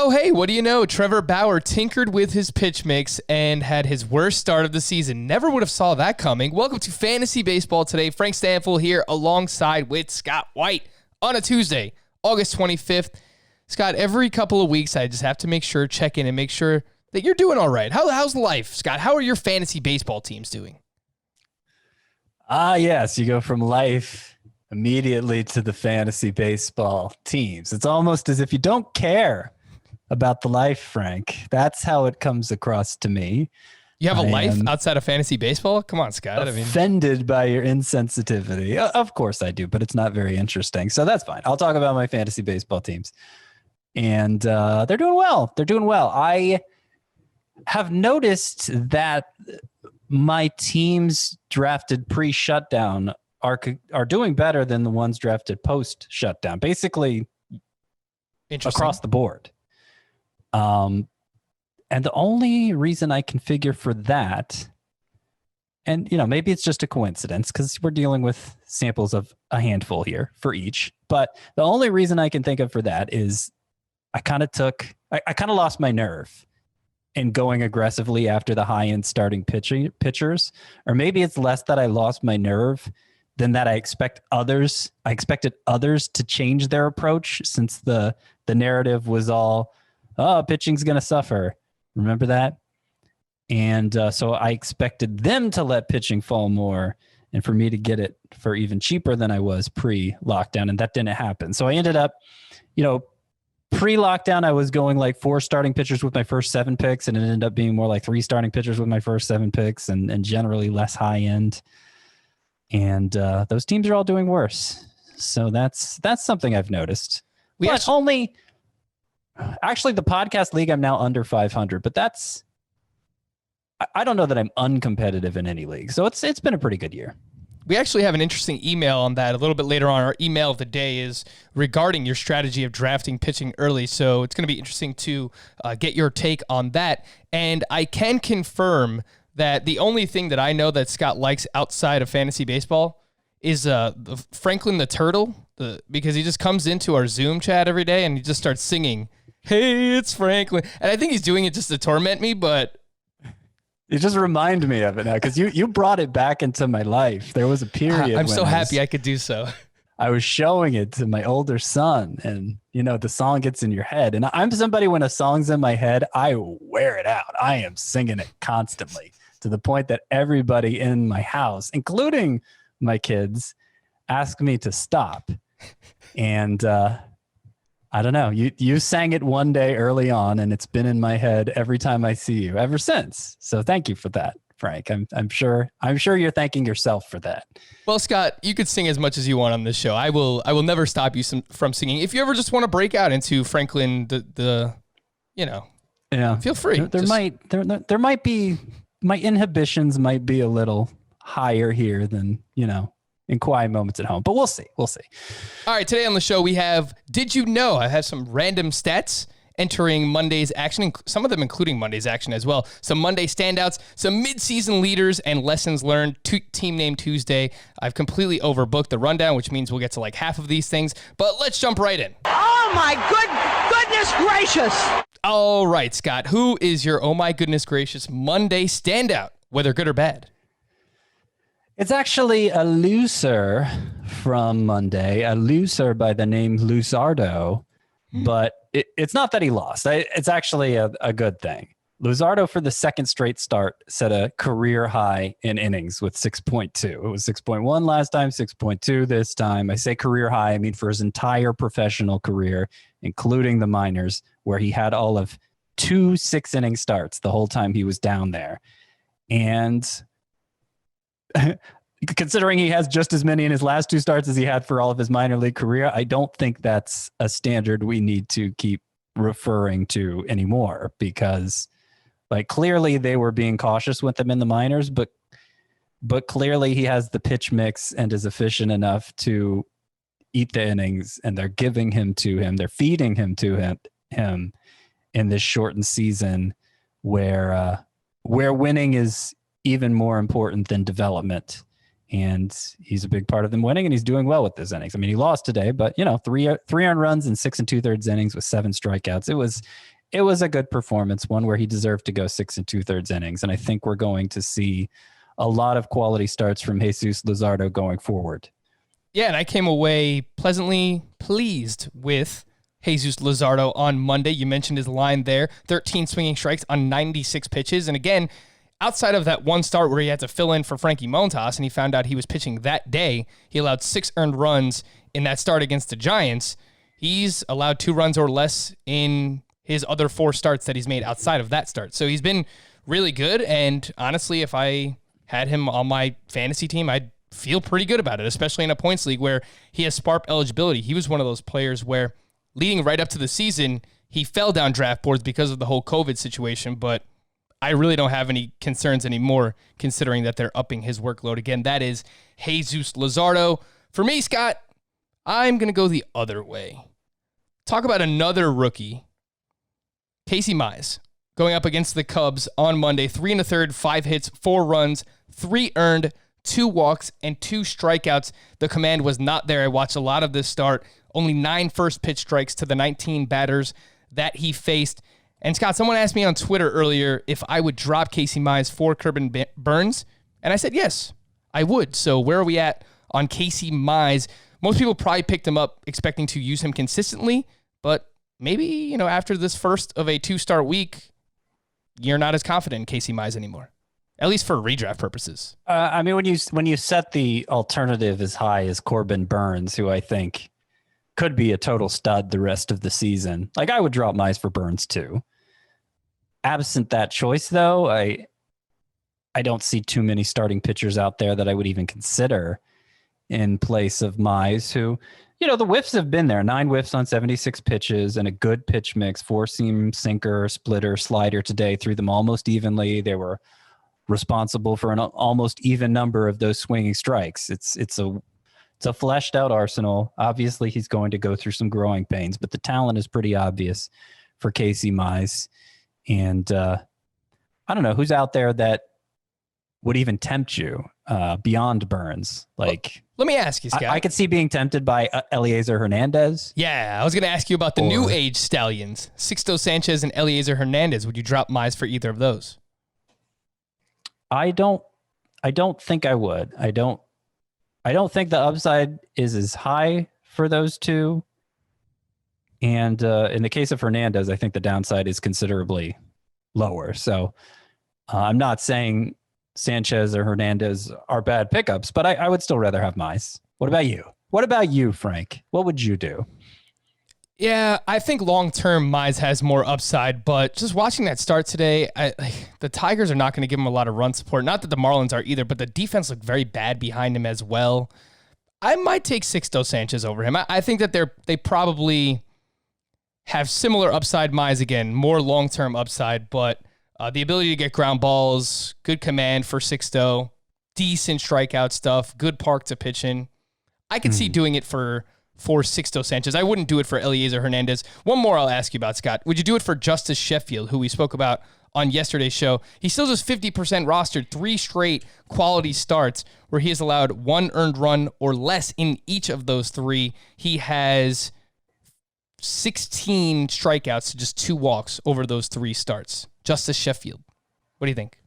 Oh, hey, what do you know? Trevor Bauer tinkered with his pitch mix and had his worst start of the season. Never would have saw that coming. Welcome to Fantasy Baseball today. Frank Stanfield here alongside with Scott White on a Tuesday, August 25th. Scott, every couple of weeks, I just have to check in and make sure that you're doing all right. How's life, Scott? How are your fantasy baseball teams doing? Yes, you go from life immediately to the fantasy baseball teams. It's almost as if you don't care about the life, Frank. That's how it comes across to me. You have a life outside of fantasy baseball? Come on, Scott. Offended by your insensitivity. Of course I do, but it's not very interesting. So that's fine. I'll talk about my fantasy baseball teams. And they're doing well. I have noticed that my teams drafted pre-shutdown are doing better than the ones drafted post-shutdown, basically across the board. And the only reason I can figure for that, and maybe it's just a coincidence because we're dealing with samples of a handful here for each, but the only reason I can think of for that is I kind of lost my nerve in going aggressively after the high-end starting pitchers, or maybe it's less that I lost my nerve than that I expected others to change their approach, since the narrative was all, pitching's going to suffer. Remember that? And so I expected them to let pitching fall more and for me to get it for even cheaper than I was pre-lockdown, and that didn't happen. So I ended up, pre-lockdown, I was going like 4 starting pitchers with my first 7 picks, and it ended up being more like 3 starting pitchers with my first 7 picks and generally less high end. And those teams are all doing worse. So that's something I've noticed. Actually, the podcast league, I'm now under 500, but I don't know that I'm uncompetitive in any league. So it's been a pretty good year. We actually have an interesting email on that a little bit later on. Our email of the day is regarding your strategy of drafting pitching early. So it's going to be interesting to get your take on that. And I can confirm that the only thing that I know that Scott likes outside of fantasy baseball is Franklin the Turtle, because he just comes into our Zoom chat every day and he just starts singing, "Hey, it's Franklin." And I think he's doing it just to torment me, but you just remind me of it now because you brought it back into my life. There was a period. I'm so happy I could do so. I was showing it to my older son, and the song gets in your head. And I'm somebody, when a song's in my head, I wear it out. I am singing it constantly to the point that everybody in my house, including my kids, ask me to stop. And I don't know. You sang it one day early on, and it's been in my head every time I see you ever since. So thank you for that, Frank. I'm sure you're thanking yourself for that. Well, Scott, you could sing as much as you want on this show. I will never stop you from singing. If you ever just want to break out into Franklin, feel free. There might be, my inhibitions might be a little higher here than in quiet moments at home, but we'll see. All right, today on the show we have Did You Know? I have some random stats entering Monday's action, some of them including Monday's action as well. Some Monday standouts, some mid-season leaders, and lessons learned. Team Name Tuesday. I've completely overbooked the rundown, which means we'll get to like half of these things, but let's jump right in. Oh my goodness gracious! All right, Scott, who is your oh my goodness gracious Monday standout, whether good or bad? It's actually a loser from Monday, a loser by the name Luzardo, but it's not that he lost. It's actually a good thing. Luzardo, for the second straight start, set a career high in innings with 6.2. It was 6.1 last time, 6.2 this time. I say career high, I mean for his entire professional career, including the minors, where he had all of 2 6-inning starts the whole time he was down there. And considering he has just as many in his last 2 starts as he had for all of his minor league career, I don't think that's a standard we need to keep referring to anymore, because clearly they were being cautious with him in the minors, but clearly he has the pitch mix and is efficient enough to eat the innings, and they're giving him to him. They're feeding him to him in this shortened season where winning is even more important than development and he's a big part of them winning, and he's doing well with his innings. I mean, he lost today, but three earned runs in 6 2/3 innings with 7 strikeouts. It was a good performance, one where he deserved to go 6 2/3 innings, and I think we're going to see a lot of quality starts from Jesus Luzardo going forward. Yeah, and I came away pleasantly pleased with Jesus Luzardo on Monday. You mentioned his line there, 13 swinging strikes on 96 pitches, and again, outside of that one start where he had to fill in for Frankie Montas and he found out he was pitching that day, he allowed 6 earned runs in that start against the Giants. He's allowed 2 runs or less in his other 4 starts that he's made outside of that start. So he's been really good, and honestly, if I had him on my fantasy team, I'd feel pretty good about it, especially in a points league where he has SPARP eligibility. He was one of those players where leading right up to the season, he fell down draft boards because of the whole COVID situation, but I really don't have any concerns anymore considering that they're upping his workload. Again, that is Jesus Luzardo. For me, Scott, I'm going to go the other way. Talk about another rookie, Casey Mize, going up against the Cubs on Monday. 3 1/3, 5 hits, 4 runs, 3 earned, 2 walks, and 2 strikeouts. The command was not there. I watched a lot of this start. Only 9 first pitch strikes to the 19 batters that he faced. And Scott, someone asked me on Twitter earlier if I would drop Casey Mize for Corbin Burnes, and I said yes, I would. So where are we at on Casey Mize? Most people probably picked him up expecting to use him consistently, but maybe, after this first of a 2-start week, you're not as confident in Casey Mize anymore, at least for redraft purposes. I mean, when you set the alternative as high as Corbin Burnes, who I think could be a total stud the rest of the season, like I would drop Mize for Burnes too. Absent that choice, though, I don't see too many starting pitchers out there that I would even consider in place of Mize, who, the whiffs have been there. 9 whiffs on 76 pitches and a good pitch mix, 4-seam, sinker, splitter, slider today, threw them almost evenly. They were responsible for an almost even number of those swinging strikes. It's a fleshed out arsenal. Obviously, he's going to go through some growing pains, but the talent is pretty obvious for Casey Mize. And I don't know who's out there that would even tempt you beyond Burnes. Like, let me ask you, Scott. I could see being tempted by Eliezer Hernandez. Yeah, I was going to ask you about the new age stallions, Sixto Sanchez and Eliezer Hernandez. Would you drop Mize for either of those? I don't think I would. I don't think the upside is as high for those two. And in the case of Hernandez, I think the downside is considerably lower. So I'm not saying Sanchez or Hernandez are bad pickups, but I would still rather have Mize. What about you? What about you, Frank? What would you do? Yeah, I think long-term Mize has more upside, but just watching that start today, the Tigers are not going to give him a lot of run support. Not that the Marlins are either, but the defense looked very bad behind him as well. I might take Sixto Sanchez over him. I think that they probably have similar upside. Mize, again, more long-term upside, but the ability to get ground balls, good command for Sixto, decent strikeout stuff, good park to pitch in. I could see doing it for Sixto Sanchez. I wouldn't do it for Eliezer Hernandez. One more I'll ask you about, Scott. Would you do it for Justice Sheffield, who we spoke about on yesterday's show? He still just 50% rostered, 3 straight quality starts where he has allowed 1 earned run or less in each of those 3. He has 16 strikeouts to just 2 walks over those 3 starts. Justice Sheffield. What do you think?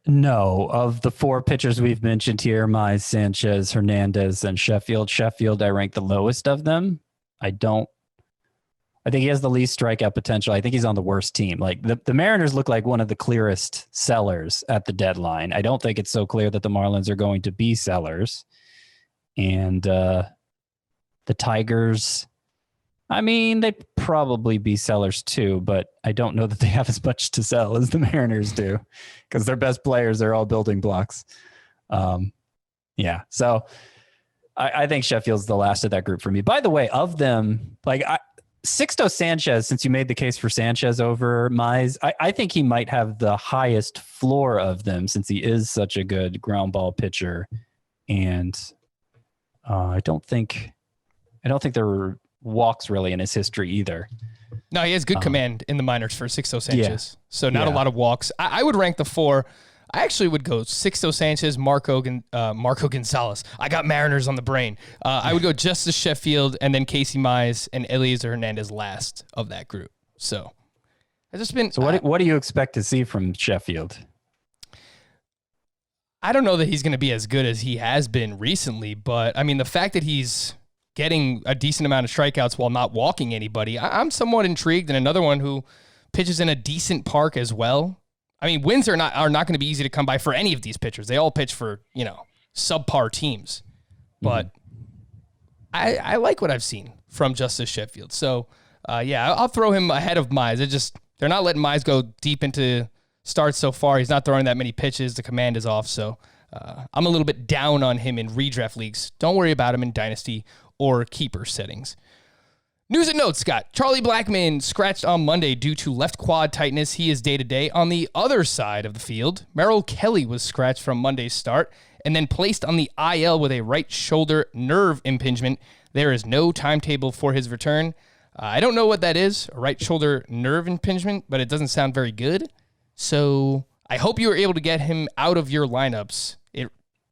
No, of the 4 pitchers we've mentioned here, Mize, Sanchez, Hernandez, and Sheffield, I rank the lowest of them. I think he has the least strikeout potential. I think he's on the worst team. Like the Mariners look like one of the clearest sellers at the deadline. I don't think it's so clear that the Marlins are going to be sellers. And the Tigers, I mean, they'd probably be sellers too, but I don't know that they have as much to sell as the Mariners do because their best players are all building blocks. So I think Sheffield's the last of that group for me. By the way, of them, Sixto Sanchez, since you made the case for Sanchez over Mize, I think he might have the highest floor of them since he is such a good ground ball pitcher. And I don't think there were walks really in his history either. No, he has good command in the minors for Sixto Sanchez. Yeah. So not a lot of walks. I would rank the 4. I actually would go Sixto Sanchez, Marco Gonzalez. I got Mariners on the brain. I would go Justice Sheffield and then Casey Mize and Eliezer Hernandez last of that group. So it's just been. So what do you expect to see from Sheffield? I don't know that he's going to be as good as he has been recently, but I mean, the fact that he's getting a decent amount of strikeouts while not walking anybody, I'm somewhat intrigued. And another one who pitches in a decent park as well. I mean, wins are not going to be easy to come by for any of these pitchers. They all pitch for, subpar teams. But I like what I've seen from Justice Sheffield. So, I'll throw him ahead of Mize. They're not letting Mize go deep into starts so far. He's not throwing that many pitches. The command is off. So I'm a little bit down on him in redraft leagues. Don't worry about him in dynasty or keeper settings. News and notes, Scott. Charlie Blackmon scratched on Monday due to left quad tightness. He is day-to-day. On the other side of the field, Merrill Kelly was scratched from Monday's start and then placed on the IL with a right shoulder nerve impingement. There is no timetable for his return. I don't know what that is, a right shoulder nerve impingement, but it doesn't sound very good. So I hope you were able to get him out of your lineups.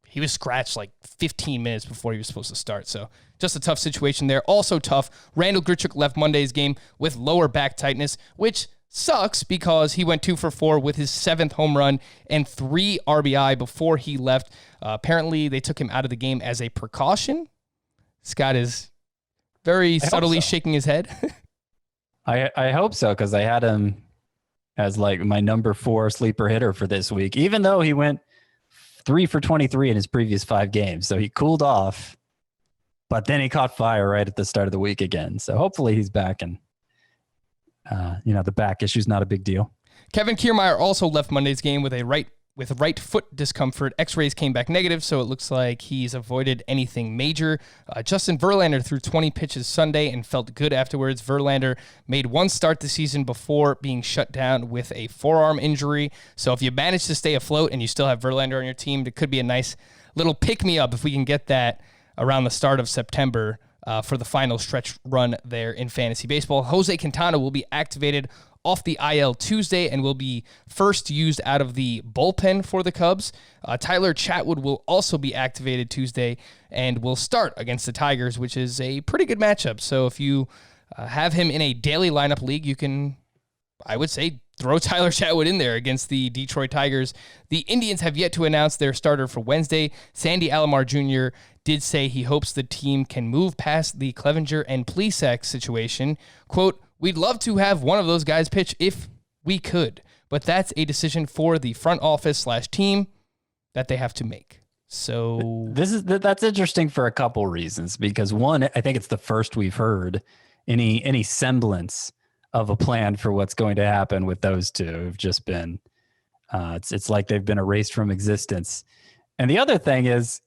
He was scratched like 15 minutes before he was supposed to start. So just a tough situation there. Also tough, Randall Grichuk left Monday's game with lower back tightness, which sucks because he went 2 for 4 with his 7th home run and 3 RBI before he left. Apparently, they took him out of the game as a precaution. Scott is very subtly shaking his head. I hope so, because I had him as like my number 4 sleeper hitter for this week, even though he went 3 for 23 in his previous 5 games. So he cooled off, but then he caught fire right at the start of the week again. So hopefully he's back, and the back issue's not a big deal. Kevin Kiermeier also left Monday's game with right foot discomfort. X-rays came back negative, so it looks like he's avoided anything major. Justin Verlander threw 20 pitches Sunday and felt good afterwards. Verlander made 1 start this season before being shut down with a forearm injury. So if you manage to stay afloat and you still have Verlander on your team, it could be a nice little pick-me-up if we can get that around the start of September for the final stretch run there in fantasy baseball. Jose Quintana will be activated off the IL Tuesday and will be first used out of the bullpen for the Cubs. Tyler Chatwood will also be activated Tuesday and will start against the Tigers, which is a pretty good matchup. So if you have him in a daily lineup league, you can, I would say, throw Tyler Chatwood in there against the Detroit Tigers. The Indians have yet to announce their starter for Wednesday. Sandy Alomar Jr. did say he hopes the team can move past the Clevenger and Plesac situation. Quote, "We'd love to have one of those guys pitch if we could, but that's a decision for the front office / team that they have to make." So that's interesting for a couple reasons, because one, I think it's the first we've heard any semblance of a plan for what's going to happen with those two. Who've just been it's like they've been erased from existence. And the other thing is,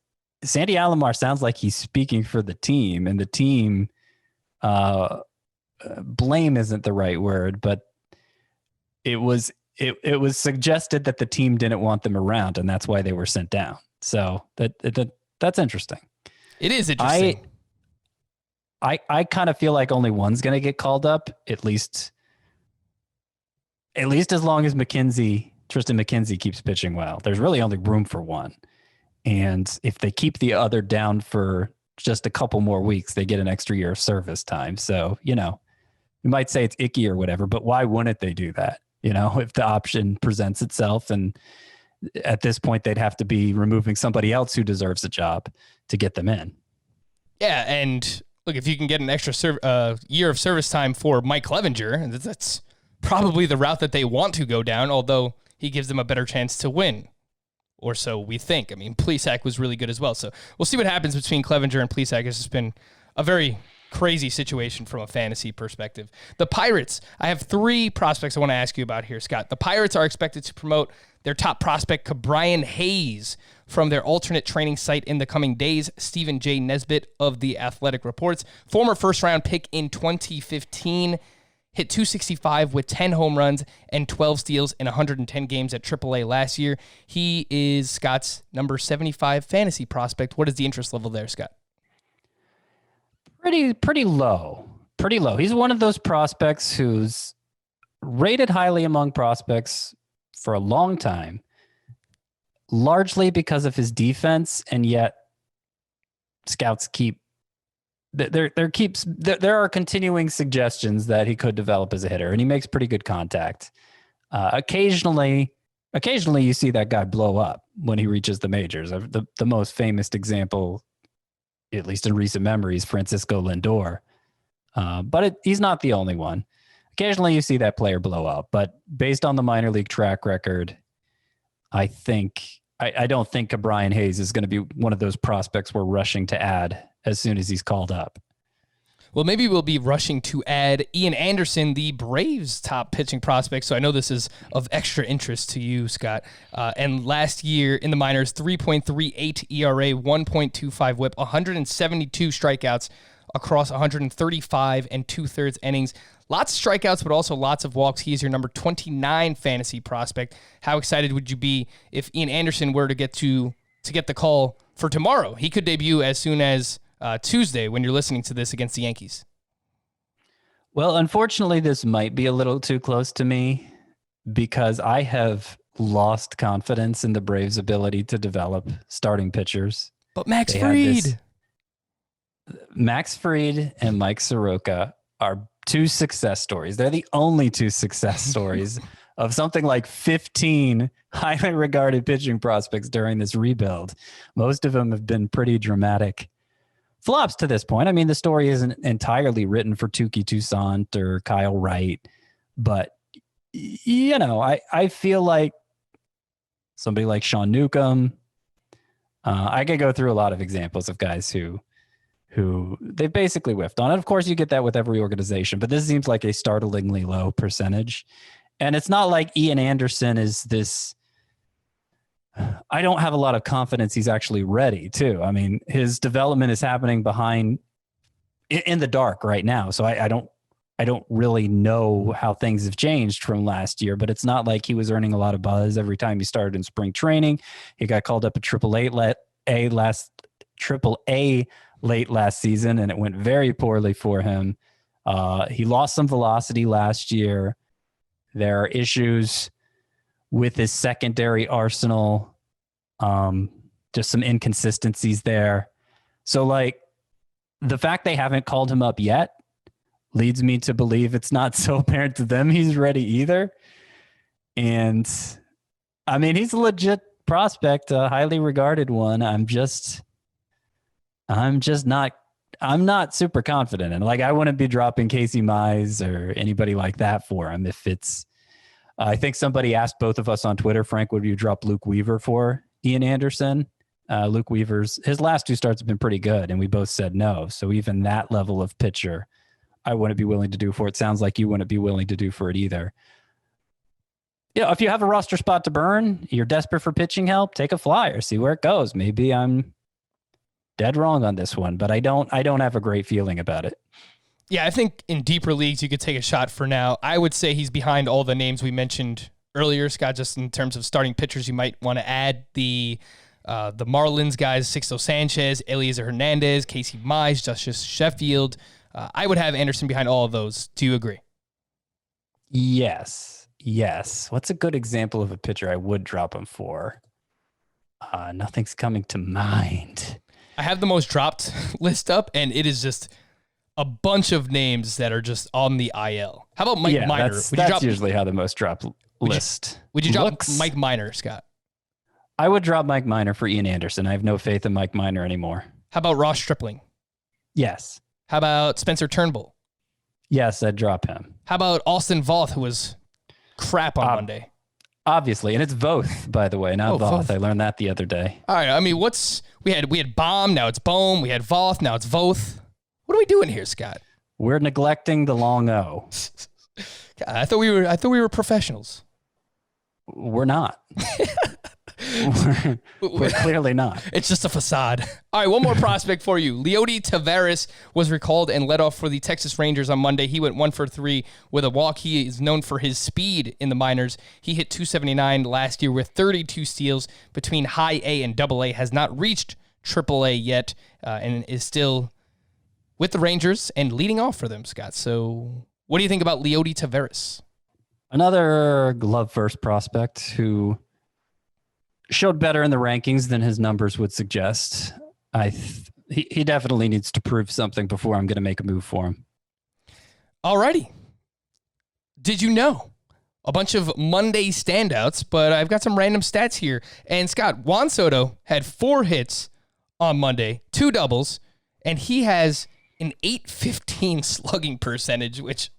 Sandy Alomar sounds like he's speaking for the team, and the team blame isn't the right word, but it was suggested that the team didn't want them around, and that's why they were sent down. So that's interesting. It is interesting. I kind of feel like only one's going to get called up, at least as long as Tristan McKenzie keeps pitching well. There's really only room for one. And if they keep the other down for just a couple more weeks, they get an extra year of service time. So, you might say it's icky or whatever, but why wouldn't they do that? If the option presents itself, and at this point, they'd have to be removing somebody else who deserves a job to get them in. Yeah, and look, if you can get an extra year of service time for Mike Clevenger, that's probably the route that they want to go down, although he gives them a better chance to win. Or so we think. I mean, Plesac was really good as well. So we'll see what happens between Clevenger and Plesac. It's just been a very crazy situation from a fantasy perspective. The Pirates, I have 3 prospects I want to ask you about here, Scott. The Pirates are expected to promote their top prospect, Cabrian Hayes, from their alternate training site in the coming days. Stephen J. Nesbitt of The Athletic reports. Former first-round pick in 2015, hit .265 with 10 home runs and 12 steals in 110 games at AAA last year. He is Scott's number 75 fantasy prospect. What is the interest level there, Scott? Pretty low. He's one of those prospects who's rated highly among prospects for a long time, largely because of his defense, and yet scouts there are continuing suggestions that he could develop as a hitter, and he makes pretty good contact. Occasionally you see that guy blow up when he reaches the majors. The most famous example, at least in recent memory, is Francisco Lindor. But he's not the only one. Occasionally you see that player blow up, but based on the minor league track record, I don't think Brian Hayes is going to be one of those prospects we're rushing to add as soon as he's called up. Well, maybe we'll be rushing to add Ian Anderson, the Braves' top pitching prospect. So I know this is of extra interest to you, Scott. And last year in the minors, 3.38 ERA, 1.25 WHIP, 172 strikeouts across 135 and 2/3 innings. Lots of strikeouts, but also lots of walks. He is your number 29 fantasy prospect. How excited would you be if Ian Anderson were to get the call for tomorrow? He could debut as soon as Tuesday when you're listening to this against the Yankees. Well, unfortunately, this might be a little too close to me because I have lost confidence in the Braves' ability to develop starting pitchers. But Max Fried and Mike Soroka are two success stories. They're the only two success stories of something like 15 highly regarded pitching prospects during this rebuild. Most of them have been pretty dramatic flops to this point. I mean, the story isn't entirely written for Touki Toussaint or Kyle Wright, but I feel like somebody like Sean Newcomb, I could go through a lot of examples of guys who they've basically whiffed on. And of course, you get that with every organization, but this seems like a startlingly low percentage. And it's not like Ian Anderson is this. I don't have a lot of confidence he's actually ready, too. I mean, his development is happening behind in the dark right now. So I don't really know how things have changed from last year, but it's not like he was earning a lot of buzz every time he started in spring training. He got called up at AAA late last season, and it went very poorly for him. He lost some velocity last year. There are issues with his secondary arsenal, just some inconsistencies there. So, like, the fact they haven't called him up yet leads me to believe it's not so apparent to them he's ready either. And, I mean, he's a legit prospect, a highly regarded one. I'm not super confident. And, like, I wouldn't be dropping Casey Mize or anybody like that for him if it's, I think somebody asked both of us on Twitter, Frank, would you drop Luke Weaver for Ian Anderson? Luke Weaver's, his last two starts have been pretty good, and we both said no. So even that level of pitcher, I wouldn't be willing to do for it. Sounds like you wouldn't be willing to do for it either. Yeah, if you have a roster spot to burn, you're desperate for pitching help, take a flyer, see where it goes. Maybe I'm dead wrong on this one, but I don't have a great feeling about it. Yeah, I think in deeper leagues, you could take a shot for now. I would say he's behind all the names we mentioned earlier, Scott, just in terms of starting pitchers you might want to add. The Marlins guys, Sixto Sanchez, Eliezer Hernandez, Casey Mize, Justice Sheffield. I would have Anderson behind all of those. Do you agree? Yes. What's a good example of a pitcher I would drop him for? Nothing's coming to mind. I have the most dropped list up, and it is just a bunch of names that are just on the IL. How about Mike Minor? That's usually how the most dropped list. Would you drop Mike Minor, Scott? I would drop Mike Minor for Ian Anderson. I have no faith in Mike Minor anymore. How about Ross Stripling? Yes. How about Spencer Turnbull? Yes, I'd drop him. How about Austin Voth, who was crap on Monday? Obviously, and it's Voth, by the way, not Voth. I learned that the other day. All right, I mean, we had Baum, now it's Bohm. We had Voth, now it's Voth. What are we doing here, Scott? We're neglecting the long O. God, I thought we were professionals. We're not. we're clearly not. It's just a facade. All right, one more prospect for you. Leody Taveras was recalled and led off for the Texas Rangers on Monday. He went 1 for 3 with a walk. He is known for his speed in the minors. He hit .279 last year with 32 steals between high A and double A. Has not reached triple A yet, and is still with the Rangers and leading off for them, Scott. So what do you think about Leody Taveras? Another glove first prospect who showed better in the rankings than his numbers would suggest. He definitely needs to prove something before I'm going to make a move for him. Alrighty. Did you know? A bunch of Monday standouts, but I've got some random stats here. And Scott, Juan Soto had 4 hits on Monday, 2 doubles, and he has an .815 slugging percentage, which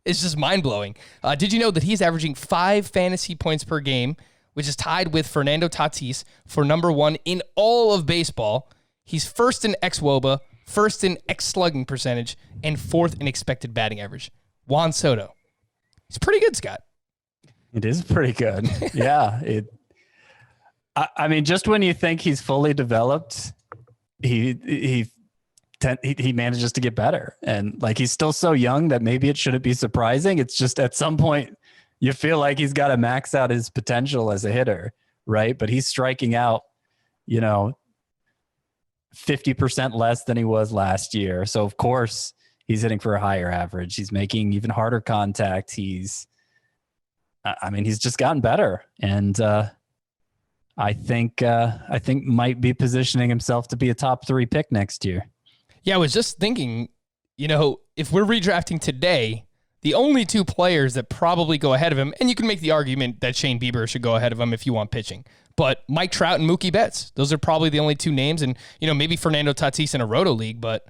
is just mind-blowing. Did you know that he's averaging 5 fantasy points per game, which is tied with Fernando Tatis for number 1 in all of baseball? He's first in xWOBA, first in x-slugging percentage, and 4th in expected batting average. Juan Soto. He's pretty good, Scott. It is pretty good. Yeah. I mean, just when you think he's fully developed, he manages to get better. And like, he's still so young that maybe it shouldn't be surprising. It's just at some point you feel like he's got to max out his potential as a hitter, right? But he's striking out, 50% less than he was last year. So of course he's hitting for a higher average. He's making even harder contact. He's just gotten better. And I think might be positioning himself to be a top 3 pick next year. Yeah, I was just thinking, if we're redrafting today, the only 2 players that probably go ahead of him, and you can make the argument that Shane Bieber should go ahead of him if you want pitching, but Mike Trout and Mookie Betts, those are probably the only 2 names, and maybe Fernando Tatis in a roto league, but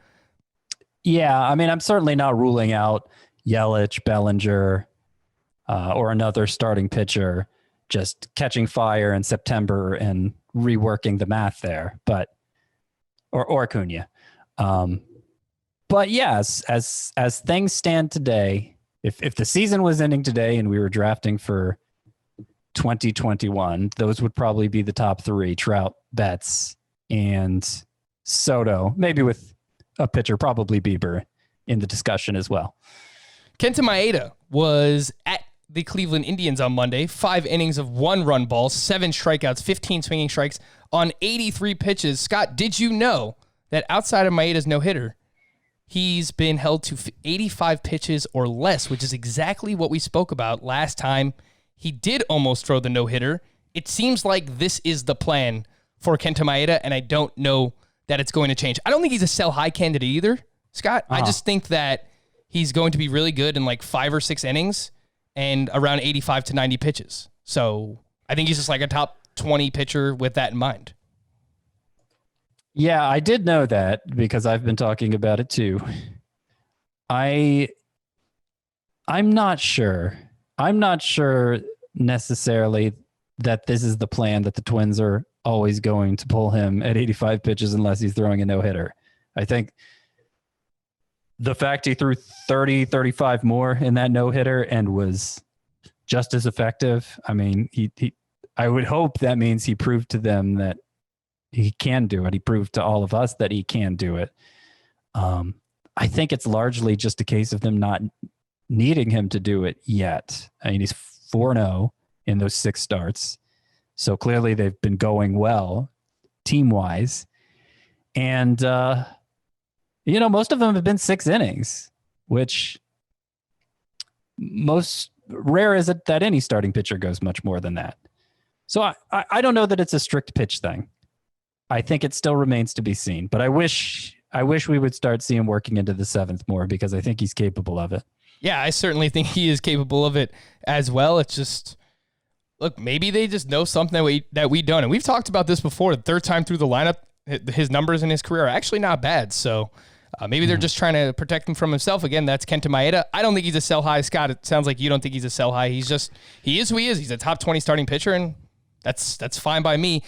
yeah, I mean, I'm certainly not ruling out Yelich, Bellinger, or another starting pitcher just catching fire in September and reworking the math there, or Acuna. But yes, as things stand today, if the season was ending today and we were drafting for 2021, those would probably be the top 3: Trout, Betts, and Soto, maybe with a pitcher, probably Bieber, in the discussion as well. Kenta Maeda was at the Cleveland Indians on Monday, 5 innings of 1-run balls, 7 strikeouts, 15 swinging strikes on 83 pitches. Scott, did you know that outside of Maeda's no-hitter, he's been held to 85 pitches or less, which is exactly what we spoke about last time he did almost throw the no-hitter. It seems like this is the plan for Kenta Maeda, and I don't know that it's going to change. I don't think he's a sell-high candidate either, Scott. I just think that he's going to be really good in like 5 or 6 innings and around 85 to 90 pitches. So I think he's just like a top 20 pitcher with that in mind. Yeah, I did know that because I've been talking about it too. I'm not sure. I'm not sure necessarily that this is the plan, that the Twins are always going to pull him at 85 pitches unless he's throwing a no-hitter. I think the fact he threw 30, 35 more in that no-hitter and was just as effective, I mean, I would hope that means he proved to them that he can do it. He proved to all of us that he can do it. I think it's largely just a case of them not needing him to do it yet. I mean, he's 4-0 in those 6 starts. So clearly they've been going well team-wise. And, most of them have been 6 innings, which most rare is it that any starting pitcher goes much more than that. So I don't know that it's a strict pitch thing. I think it still remains to be seen, but I wish we would start seeing him working into the 7th more because I think he's capable of it. Yeah, I certainly think he is capable of it as well. It's just, look, maybe they just know something that we don't. And we've talked about this before. The 3rd time through the lineup, his numbers in his career are actually not bad. So maybe they're just trying to protect him from himself. Again, that's Kenta Maeda. I don't think he's a sell high. Scott, it sounds like you don't think he's a sell high. He is who he is. He's a top 20 starting pitcher, and that's fine by me.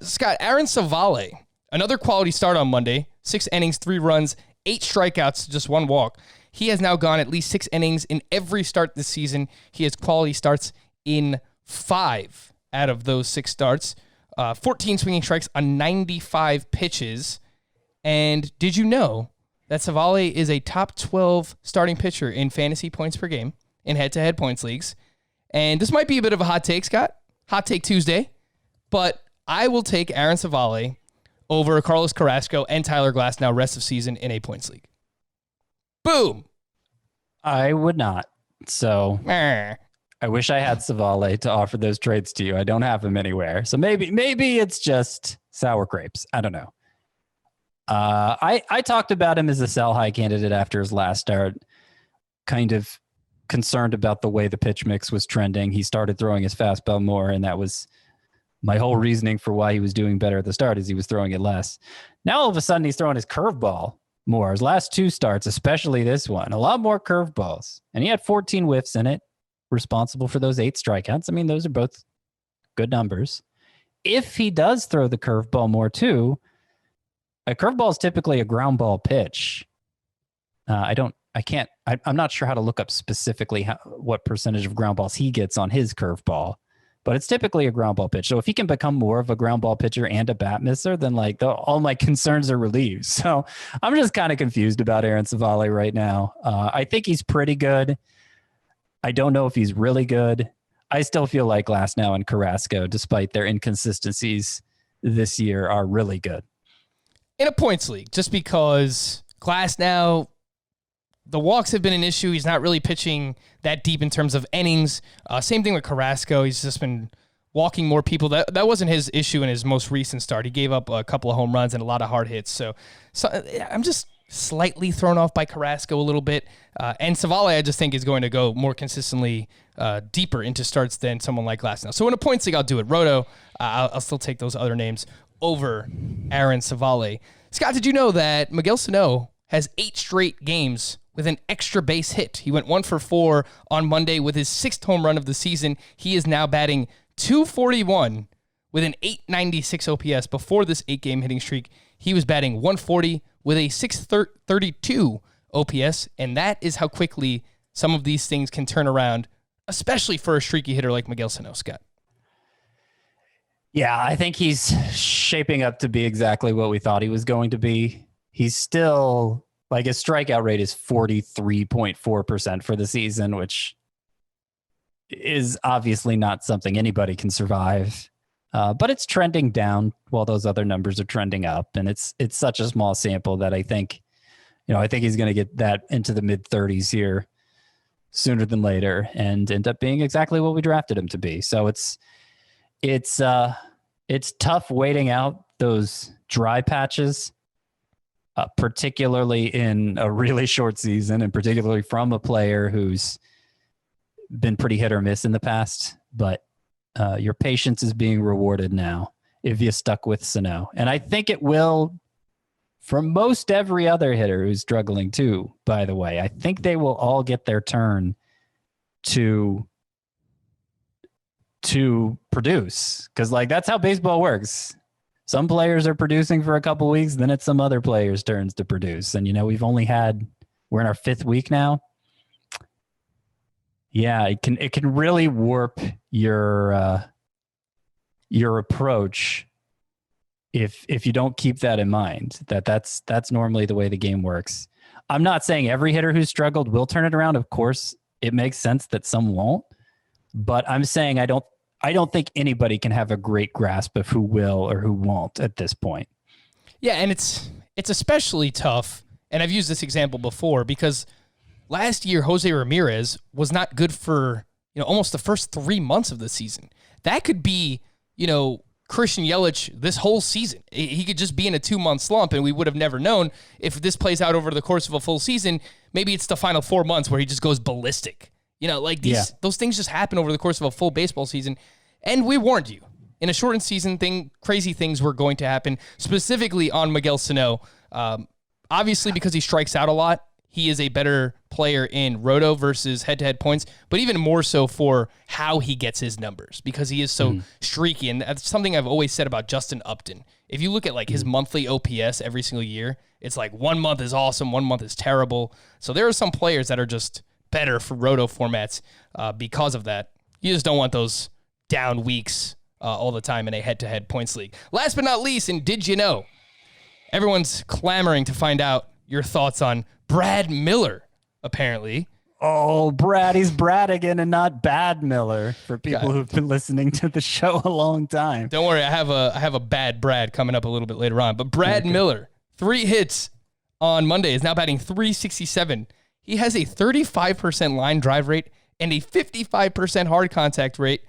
Scott, Aaron Savale, another quality start on Monday. 6 innings, 3 runs, 8 strikeouts, just 1 walk. He has now gone at least 6 innings in every start this season. He has quality starts in 5 out of those 6 starts. 14 swinging strikes on 95 pitches. And did you know that Savale is a top 12 starting pitcher in fantasy points per game in head-to-head points leagues? And this might be a bit of a hot take, Scott. Hot take Tuesday. But I will take Aaron Savale over Carlos Carrasco and Tyler Glasnow rest of season in a points league. Boom. I would not. So I wish I had Savale to offer those trades to you. I don't have them anywhere. So maybe it's just sour grapes. I don't know. I talked about him as a sell high candidate after his last start, kind of concerned about the way the pitch mix was trending. He started throwing his fastball more, and that was my whole reasoning for why he was doing better at the start, is he was throwing it less. Now all of a sudden he's throwing his curveball more. His last two starts, especially this one, a lot more curveballs, and he had 14 whiffs in it, responsible for those 8 strikeouts. I mean, those are both good numbers. If he does throw the curveball more too, a curveball is typically a ground ball pitch. I'm not sure how to look up specifically what percentage of ground balls he gets on his curveball, but it's typically a ground ball pitch. So if he can become more of a ground ball pitcher and a bat misser, then all my concerns are relieved. So I'm just kind of confused about Aaron Savale right now. I think he's pretty good. I don't know if he's really good. I still feel like Glasnow and Carrasco, despite their inconsistencies this year, are really good. In a points league, just because Glasnow, the walks have been an issue. He's not really pitching that deep in terms of innings. Same thing with Carrasco. He's just been walking more people. That wasn't his issue in his most recent start. He gave up a couple of home runs and a lot of hard hits. So I'm just slightly thrown off by Carrasco a little bit. And Savale, I just think, is going to go more consistently deeper into starts than someone like Glasnow. So in a points league, I'll do it. Roto, I'll still take those other names over Aaron Savale. Scott, did you know that Miguel Snow has 8 straight games with an extra base hit? He went 1 for 4 on Monday with his 6th home run of the season. He is now batting .241 with an .896 OPS. Before this 8-game hitting streak, he was batting .140 with a .632 OPS, and that is how quickly some of these things can turn around, especially for a streaky hitter like Miguel Snow, Scott. Yeah, I think he's shaping up to be exactly what we thought he was going to be. He's still, his strikeout rate is 43.4% for the season, which is obviously not something anybody can survive. But it's trending down while those other numbers are trending up. And it's such a small sample that I think he's going to get that into the mid-30s here sooner than later and end up being exactly what we drafted him to be. So it's tough waiting out those dry patches, particularly in a really short season, and particularly from a player who's been pretty hit or miss in the past. But your patience is being rewarded now if you stuck with Sano. And I think it will for most every other hitter who's struggling too, by the way. I think they will all get their turn to produce, because that's how baseball works. Some players are producing for a couple weeks, then it's some other players' turns to produce. And we're in our 5th week now. Yeah, it can really warp your approach if you don't keep that in mind. That's normally the way the game works. I'm not saying every hitter who's struggled will turn it around. Of course, it makes sense that some won't. But I'm saying I don't think anybody can have a great grasp of who will or who won't at this point. Yeah, and it's especially tough, and I've used this example before, because last year Jose Ramirez was not good for almost the first 3 months of the season. That could be Christian Yelich this whole season. He could just be in a 2-month slump, and we would have never known. If this plays out over the course of a full season, maybe it's the final 4 months where he just goes ballistic. Those things just happen over the course of a full baseball season. And we warned you. In a shortened season, crazy things were going to happen, specifically on Miguel Sano. Obviously, because he strikes out a lot, he is a better player in roto versus head-to-head points, but even more so for how he gets his numbers, because he is so streaky. And that's something I've always said about Justin Upton. If you look at his monthly OPS every single year, it's 1 month is awesome, 1 month is terrible. So there are some players that are just better for roto formats because of that. You just don't want those down weeks all the time in a head-to-head points league. Last but not least, and did you know, everyone's clamoring to find out your thoughts on Brad Miller, apparently. Oh, Brad, he's Brad again and not Bad Miller, for people who've been listening to the show a long time. Don't worry, I have a bad Brad coming up a little bit later on. But Brad Miller, 3 hits on Monday, is now batting .367. He has a 35% line drive rate and a 55% hard contact rate.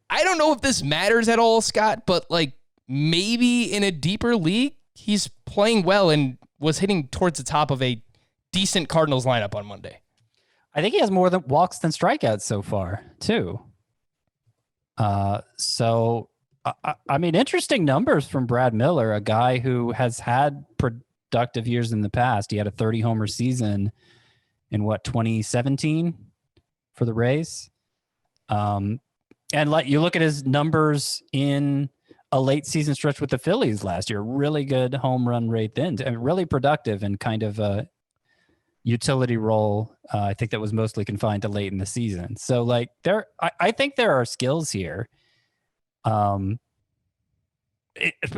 I don't know if this matters at all, Scott, but like maybe in a deeper league, he's playing well and was hitting towards the top of a decent Cardinals lineup on Monday. I think he has more than walks than strikeouts so far, too. So, I mean, interesting numbers from Brad Miller, a guy who has had productive years in the past. He had a 30 homer season in 2017 for the Rays. And you look at his numbers in a late season stretch with the Phillies last year, really good home run rate then, and really productive and kind of a utility role. I think that was mostly confined to late in the season. So like I think there are skills here.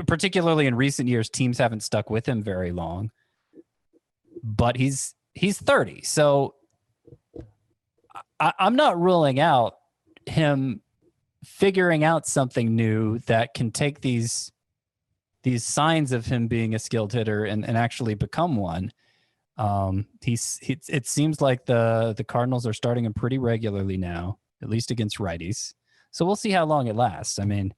Particularly in recent years, teams haven't stuck with him very long, but he's 30. So I'm not ruling out him figuring out something new that can take these signs of him being a skilled hitter and actually become one. It seems like the Cardinals are starting him pretty regularly now, at least against righties. So we'll see how long it lasts. I mean,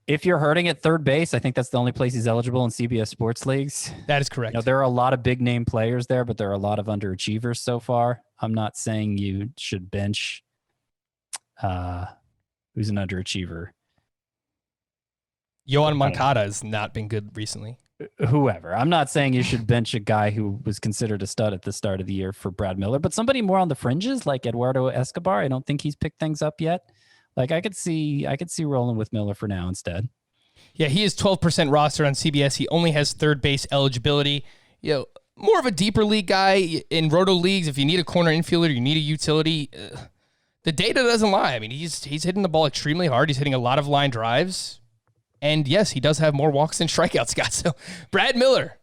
if you're hurting at third base, I think that's the only place he's eligible in CBS sports leagues. That is correct. You know, there are a lot of big name players there, but there are a lot of underachievers so far. I'm not saying you should bench who's an underachiever. Yohan Moncada has not been good recently. Whoever. I'm not saying you should bench a guy who was considered a stud at the start of the year for Brad Miller, but somebody more on the fringes like Eduardo Escobar. I don't think he's picked things up yet. Like I could see rolling with Miller for now instead. Yeah, he is 12% roster on CBS. He only has third base eligibility. You know, more of a deeper league guy in roto leagues. If you need a corner infielder, you need a utility. The data doesn't lie. I mean, he's hitting the ball extremely hard. He's hitting a lot of line drives. And yes, he does have more walks than strikeouts, Scott. So Brad Miller.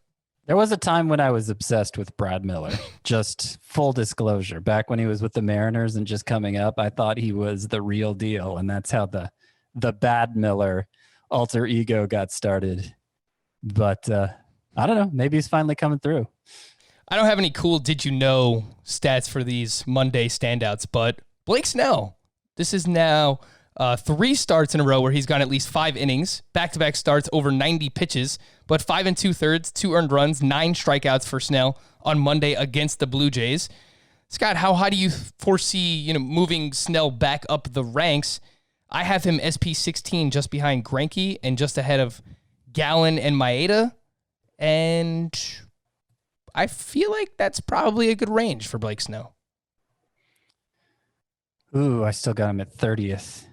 There was a time when I was obsessed with Brad Miller. Just full disclosure. Back when he was with the Mariners and just coming up, I thought he was the real deal. And that's how the bad Miller alter ego got started. But I don't know. Maybe he's finally coming through. I don't have any cool did you know stats for these Monday standouts, but Blake Snell. This is now 3 starts in a row where he's gone at least 5 innings, back-to-back starts over 90 pitches, but 5 2/3, 2 earned runs, 9 strikeouts for Snell on Monday against the Blue Jays. Scott, how high do you foresee moving Snell back up the ranks? I have him SP 16 just behind Greinke and just ahead of Gallen and Maeda, and I feel like that's probably a good range for Blake Snell. Ooh, I still got him at 30th.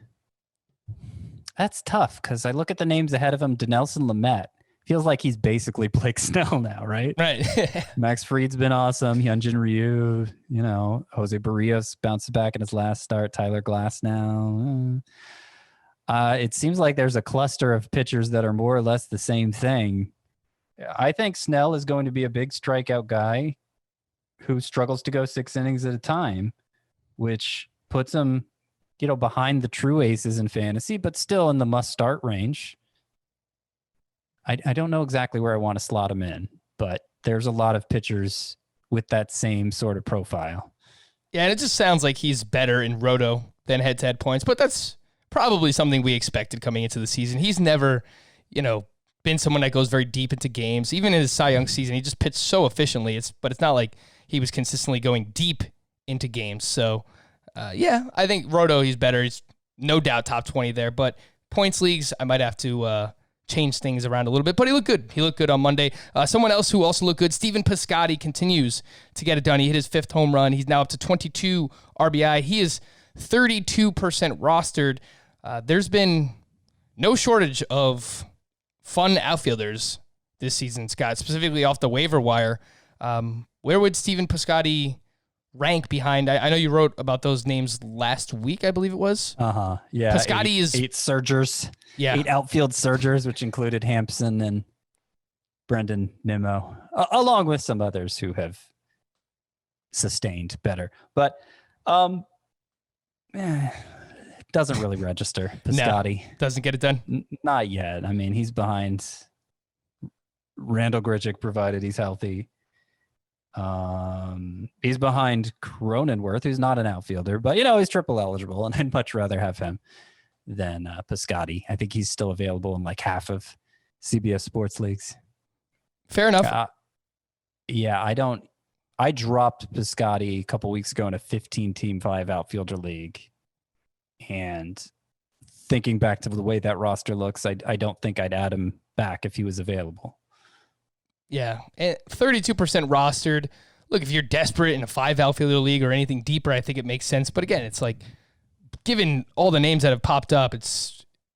That's tough because I look at the names ahead of him. Dinelson Lamet feels like he's basically Blake Snell now, right? Right. Max Fried's been awesome. Hyunjin Ryu, Jose Barrios bounced back in his last start. Tyler Glass now. It seems like there's a cluster of pitchers that are more or less the same thing. I think Snell is going to be a big strikeout guy who struggles to go 6 innings at a time, which puts him behind the true aces in fantasy, but still in the must-start range. I don't know exactly where I want to slot him in, but there's a lot of pitchers with that same sort of profile. Yeah, and it just sounds like he's better in roto than head-to-head points, but that's probably something we expected coming into the season. He's never, been someone that goes very deep into games. Even in his Cy Young season, he just pitched so efficiently, but it's not like he was consistently going deep into games. So, I think roto, he's better. He's no doubt top 20 there, but points leagues, I might have to change things around a little bit, but he looked good. He looked good on Monday. Someone else who also looked good, Stephen Pascotti, continues to get it done. He hit his 5th home run. He's now up to 22 RBI. He is 32% rostered. There's been no shortage of fun outfielders this season, Scott, specifically off the waiver wire. Where would Stephen Pascotti rank behind? I know you wrote about those names last week, I believe it was. Yeah. Pascotti is 8 surgers. Yeah. 8 outfield surgers, which included Hampson and Brendan Nimmo, along with some others who have sustained better. But doesn't really register. Pascotti. No, doesn't get it done? Not yet. I mean, he's behind Randall Grichuk, provided he's healthy. He's behind Cronenworth, who's not an outfielder, but he's triple eligible, and I'd much rather have him than Pascotti. I think he's still available in like half of CBS sports leagues. Fair enough. I dropped Pascotti a couple weeks ago in a 15-team 5 outfielder league, and thinking back to the way that roster looks, I don't think I'd add him back if he was available. Yeah, 32% rostered. Look, if you're desperate in a 5 outfielder league or anything deeper, I think it makes sense. But again, it's like, given all the names that have popped up,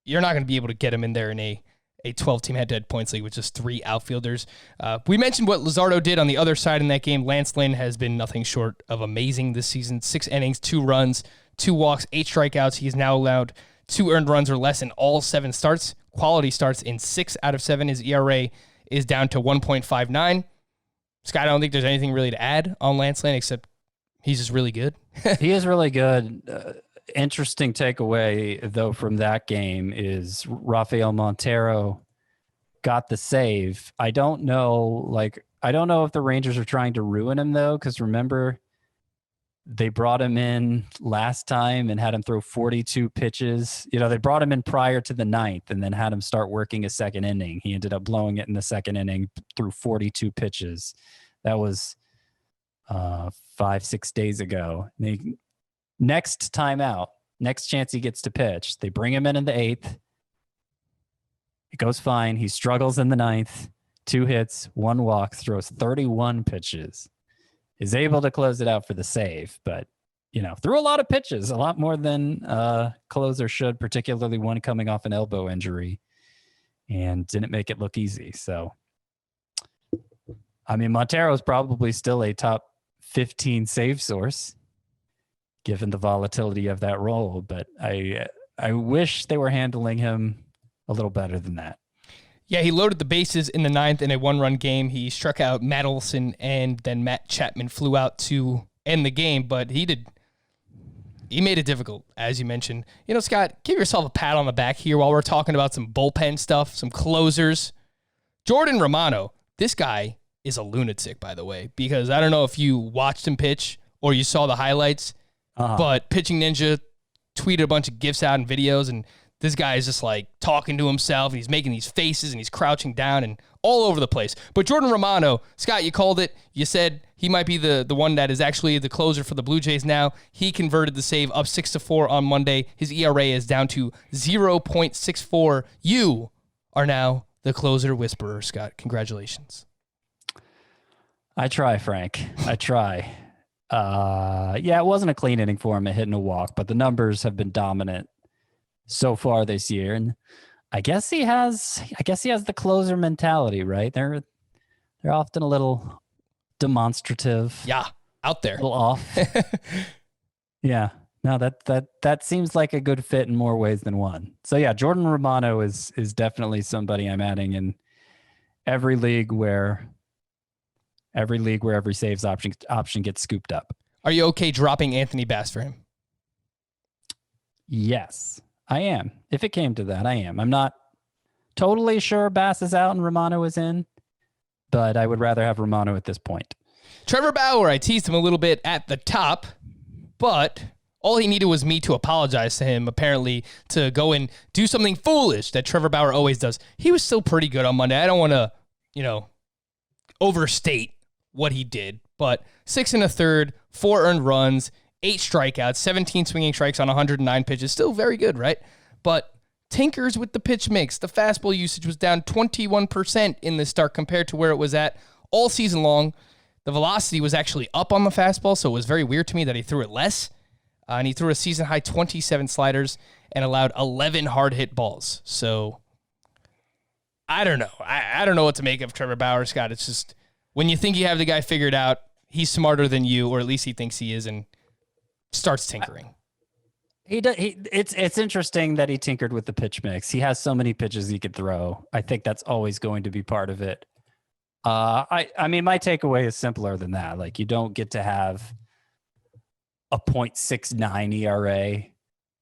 you're not going to be able to get him in there in a 12-team head-to-head points league with just 3 outfielders. We mentioned what Luzardo did on the other side in that game. Lance Lynn has been nothing short of amazing this season. 6 innings, 2 runs, 2 walks, 8 strikeouts. He has now allowed 2 earned runs or less in all 7 starts. Quality starts in 6 out of 7. His ERA is down to 1.59. Scott, I don't think there's anything really to add on Lance Lynn except he's just really good. He is really good. Interesting takeaway, though, from that game is Rafael Montero got the save. I don't know if the Rangers are trying to ruin him, though, because remember, they brought him in last time and had him throw 42 pitches. They brought him in prior to the 9th and then had him start working a second inning. He ended up blowing it in the second inning through 42 pitches. That was 5-6 days ago. Next time out, next chance he gets to pitch, they bring him in the 8th. It goes fine. He struggles in the 9th. 2 hits, 1 walk, throws 31 pitches. Is able to close it out for the save, but threw a lot of pitches, a lot more than closer should, particularly one coming off an elbow injury, and didn't make it look easy. So, I mean, Montero is probably still a top 15 save source, given the volatility of that role, but I wish they were handling him a little better than that. Yeah, he loaded the bases in the 9th in a 1-run game. He struck out Matt Olson, and then Matt Chapman flew out to end the game, but he made it difficult, as you mentioned. Scott, give yourself a pat on the back here while we're talking about some bullpen stuff, some closers. Jordan Romano, this guy is a lunatic, by the way, because I don't know if you watched him pitch or you saw the highlights, but Pitching Ninja tweeted a bunch of GIFs out and videos, and this guy is just like talking to himself, and he's making these faces, and he's crouching down and all over the place. But Jordan Romano, Scott, you called it. You said he might be the one that is actually the closer for the Blue Jays now. He converted the save up 6-4 on Monday. His ERA is down to 0.64. You are now the closer whisperer, Scott. Congratulations. I try, Frank. I try. It wasn't a clean inning for him, a hit and a walk, but the numbers have been dominant so far this year, and I guess he has the closer mentality, right? They're often a little demonstrative. Yeah, out there. A little off. Yeah. No, that seems like a good fit in more ways than one. So yeah, Jordan Romano is definitely somebody I'm adding in every league where every saves option gets scooped up. Are you okay dropping Anthony Bass for him? Yes. I am. If it came to that, I am. I'm not totally sure Bass is out and Romano is in, but I would rather have Romano at this point. Trevor Bauer, I teased him a little bit at the top, but all he needed was me to apologize to him, apparently, to go and do something foolish that Trevor Bauer always does. He was still pretty good on Monday. I don't want to, overstate what he did, but 6 1/3, 4 earned runs, 8 strikeouts, 17 swinging strikes on 109 pitches. Still very good, right? But tinkers with the pitch mix. The fastball usage was down 21% in this start compared to where it was at all season long. The velocity was actually up on the fastball, so it was very weird to me that he threw it less. And he threw a season-high 27 sliders and allowed 11 hard-hit balls. So I don't know. I don't know what to make of Trevor Bauer, Scott. It's just when you think you have the guy figured out, he's smarter than you, or at least he thinks he is, and starts tinkering. It's interesting that he tinkered with the pitch mix. He has so many pitches he could throw. I think that's always going to be part of it. I mean, my takeaway is simpler than that. Like, you don't get to have a 0.69 ERA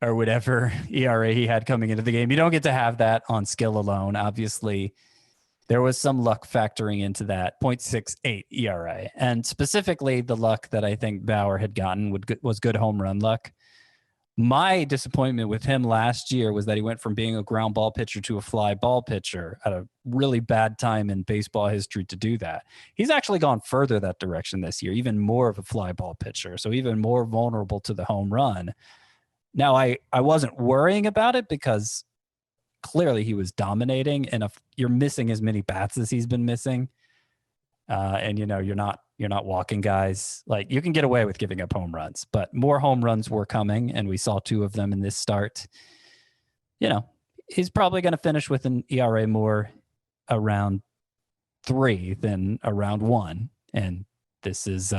or whatever ERA he had coming into the game. You don't get to have that on skill alone. Obviously, there was some luck factoring into that 0.68 ERA. And specifically, the luck that I think Bauer had gotten was good home run luck. My disappointment with him last year was that he went from being a ground ball pitcher to a fly ball pitcher at a really bad time in baseball history to do that. He's actually gone further that direction this year, even more of a fly ball pitcher, so even more vulnerable to the home run. Now, I wasn't worrying about it because clearly he was dominating, and if you're missing as many bats as he's been missing, and you're not walking guys, like, you can get away with giving up home runs, but more home runs were coming, and we saw 2 of them in this start. He's probably going to finish with an ERA more around 3 than around 1, and this is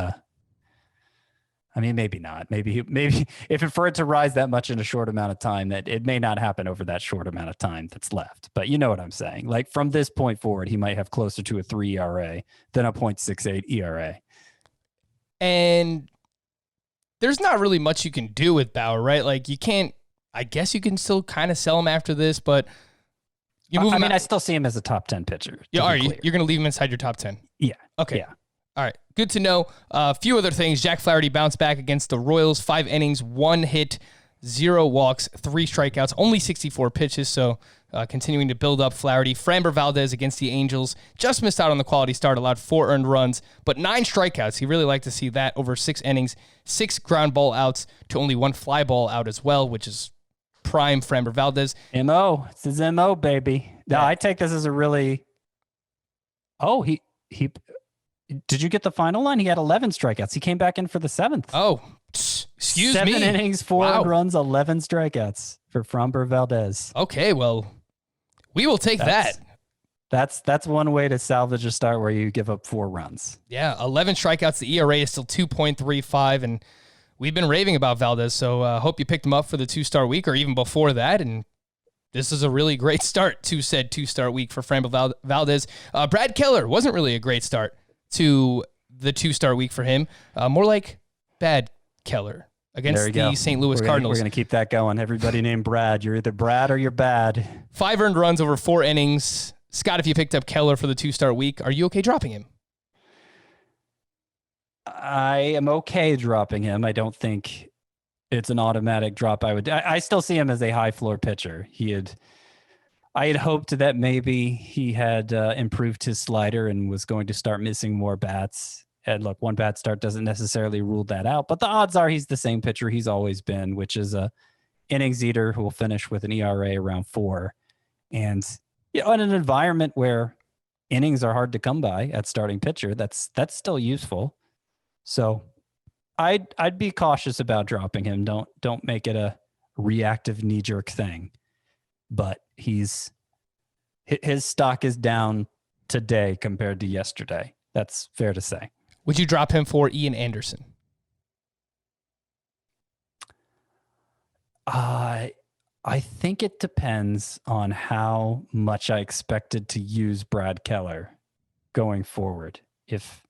maybe not. Maybe if for it to rise that much in a short amount of time, that it may not happen over that short amount of time that's left. But you know what I'm saying? Like, from this point forward, he might have closer to a 3 ERA than a 0.68 ERA. And there's not really much you can do with Bauer, right? Like, I guess you can still kind of sell him after this, but you move him out. I still see him as a top 10 pitcher. Yeah, are you? You're going to leave him inside your top 10? Yeah. Okay. Yeah. All right, good to know. A few other things. Jack Flaherty bounced back against the Royals. 5 innings, 1 hit, 0 walks, 3 strikeouts, only 64 pitches, so continuing to build up Flaherty. Framber Valdez against the Angels. Just missed out on the quality start, allowed 4 earned runs, but 9 strikeouts. He really liked to see that over 6 innings, 6 ground ball outs to only 1 fly ball out as well, which is prime Framber Valdez. M.O. It's his M.O., baby. Now, I take this as a really... Oh, he... Did you get the final line? He had 11 strikeouts. He came back in for the 7th. Oh, excuse me. 7 innings, 4 runs, 11 strikeouts for Framber Valdez. Okay, well, we will take that. That's one way to salvage a start where you give up 4 runs. Yeah, 11 strikeouts. The ERA is still 2.35, and we've been raving about Valdez, so hope you picked him up for the 2-star week or even before that, and this is a really great start to said 2-star week for Framber Valdez. Brad Keller wasn't really a great start to the 2-star week for him. More like bad Keller against the St. Louis Cardinals. We're going to keep that going. Everybody named Brad. You're either Brad or you're bad. 5 earned runs over 4 innings. Scott, if you picked up Keller for the 2-star week, are you okay dropping him? I am okay dropping him. I don't think it's an automatic drop. I still see him as a high floor pitcher. I had hoped that maybe he had improved his slider and was going to start missing more bats. And look, 1 bad start doesn't necessarily rule that out, but the odds are he's the same pitcher he's always been, which is a innings eater who will finish with an ERA around 4. And in an environment where innings are hard to come by at starting pitcher, that's still useful. So I'd be cautious about dropping him. Don't make it a reactive knee-jerk thing. But his stock is down today compared to yesterday. That's fair to say. Would you drop him for Ian Anderson? I think it depends on how much I expected to use Brad Keller going forward. If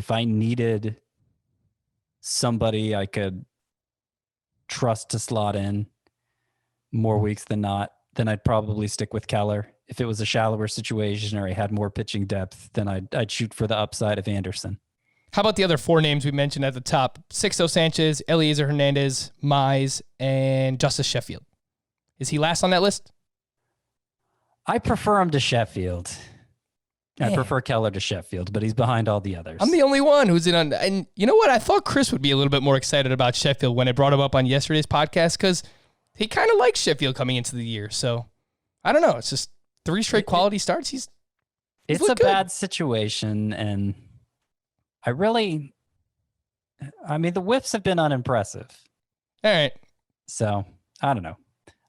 I needed somebody I could trust to slot in more weeks than not, then I'd probably stick with Keller. If it was a shallower situation or he had more pitching depth, then I'd shoot for the upside of Anderson. How about the other 4 names we mentioned at the top? Sixto Sanchez, Eliezer Hernandez, Mize, and Justice Sheffield. Is he last on that list? I prefer him to Sheffield. I prefer Keller to Sheffield, but he's behind all the others. I'm the only one who's in on... And you know what? I thought Chris would be a little bit more excited about Sheffield when I brought him up on yesterday's podcast because he kind of likes Sheffield coming into the year. So, I don't know. It's just 3 straight quality starts. It's a bad situation, and the whiffs have been unimpressive. All right. So, I don't know.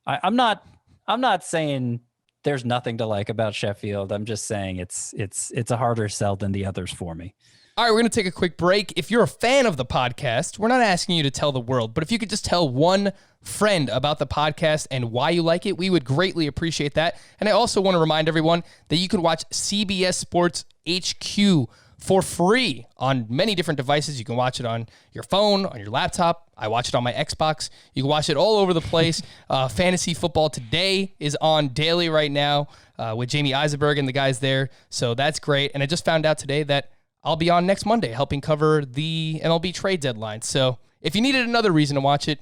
I'm not saying there's nothing to like about Sheffield. I'm just saying it's a harder sell than the others for me. All right, we're going to take a quick break. If you're a fan of the podcast, we're not asking you to tell the world, but if you could just tell one friend about the podcast and why you like it, we would greatly appreciate that. And I also want to remind everyone that you can watch CBS Sports HQ for free on many different devices. You can watch it on your phone, on your laptop. I watch it on my Xbox. You can watch it all over the place. Fantasy Football Today is on daily right now with Jamie Eisenberg and the guys there. So that's great. And I just found out today that I'll be on next Monday helping cover the MLB trade deadline. So if you needed another reason to watch it,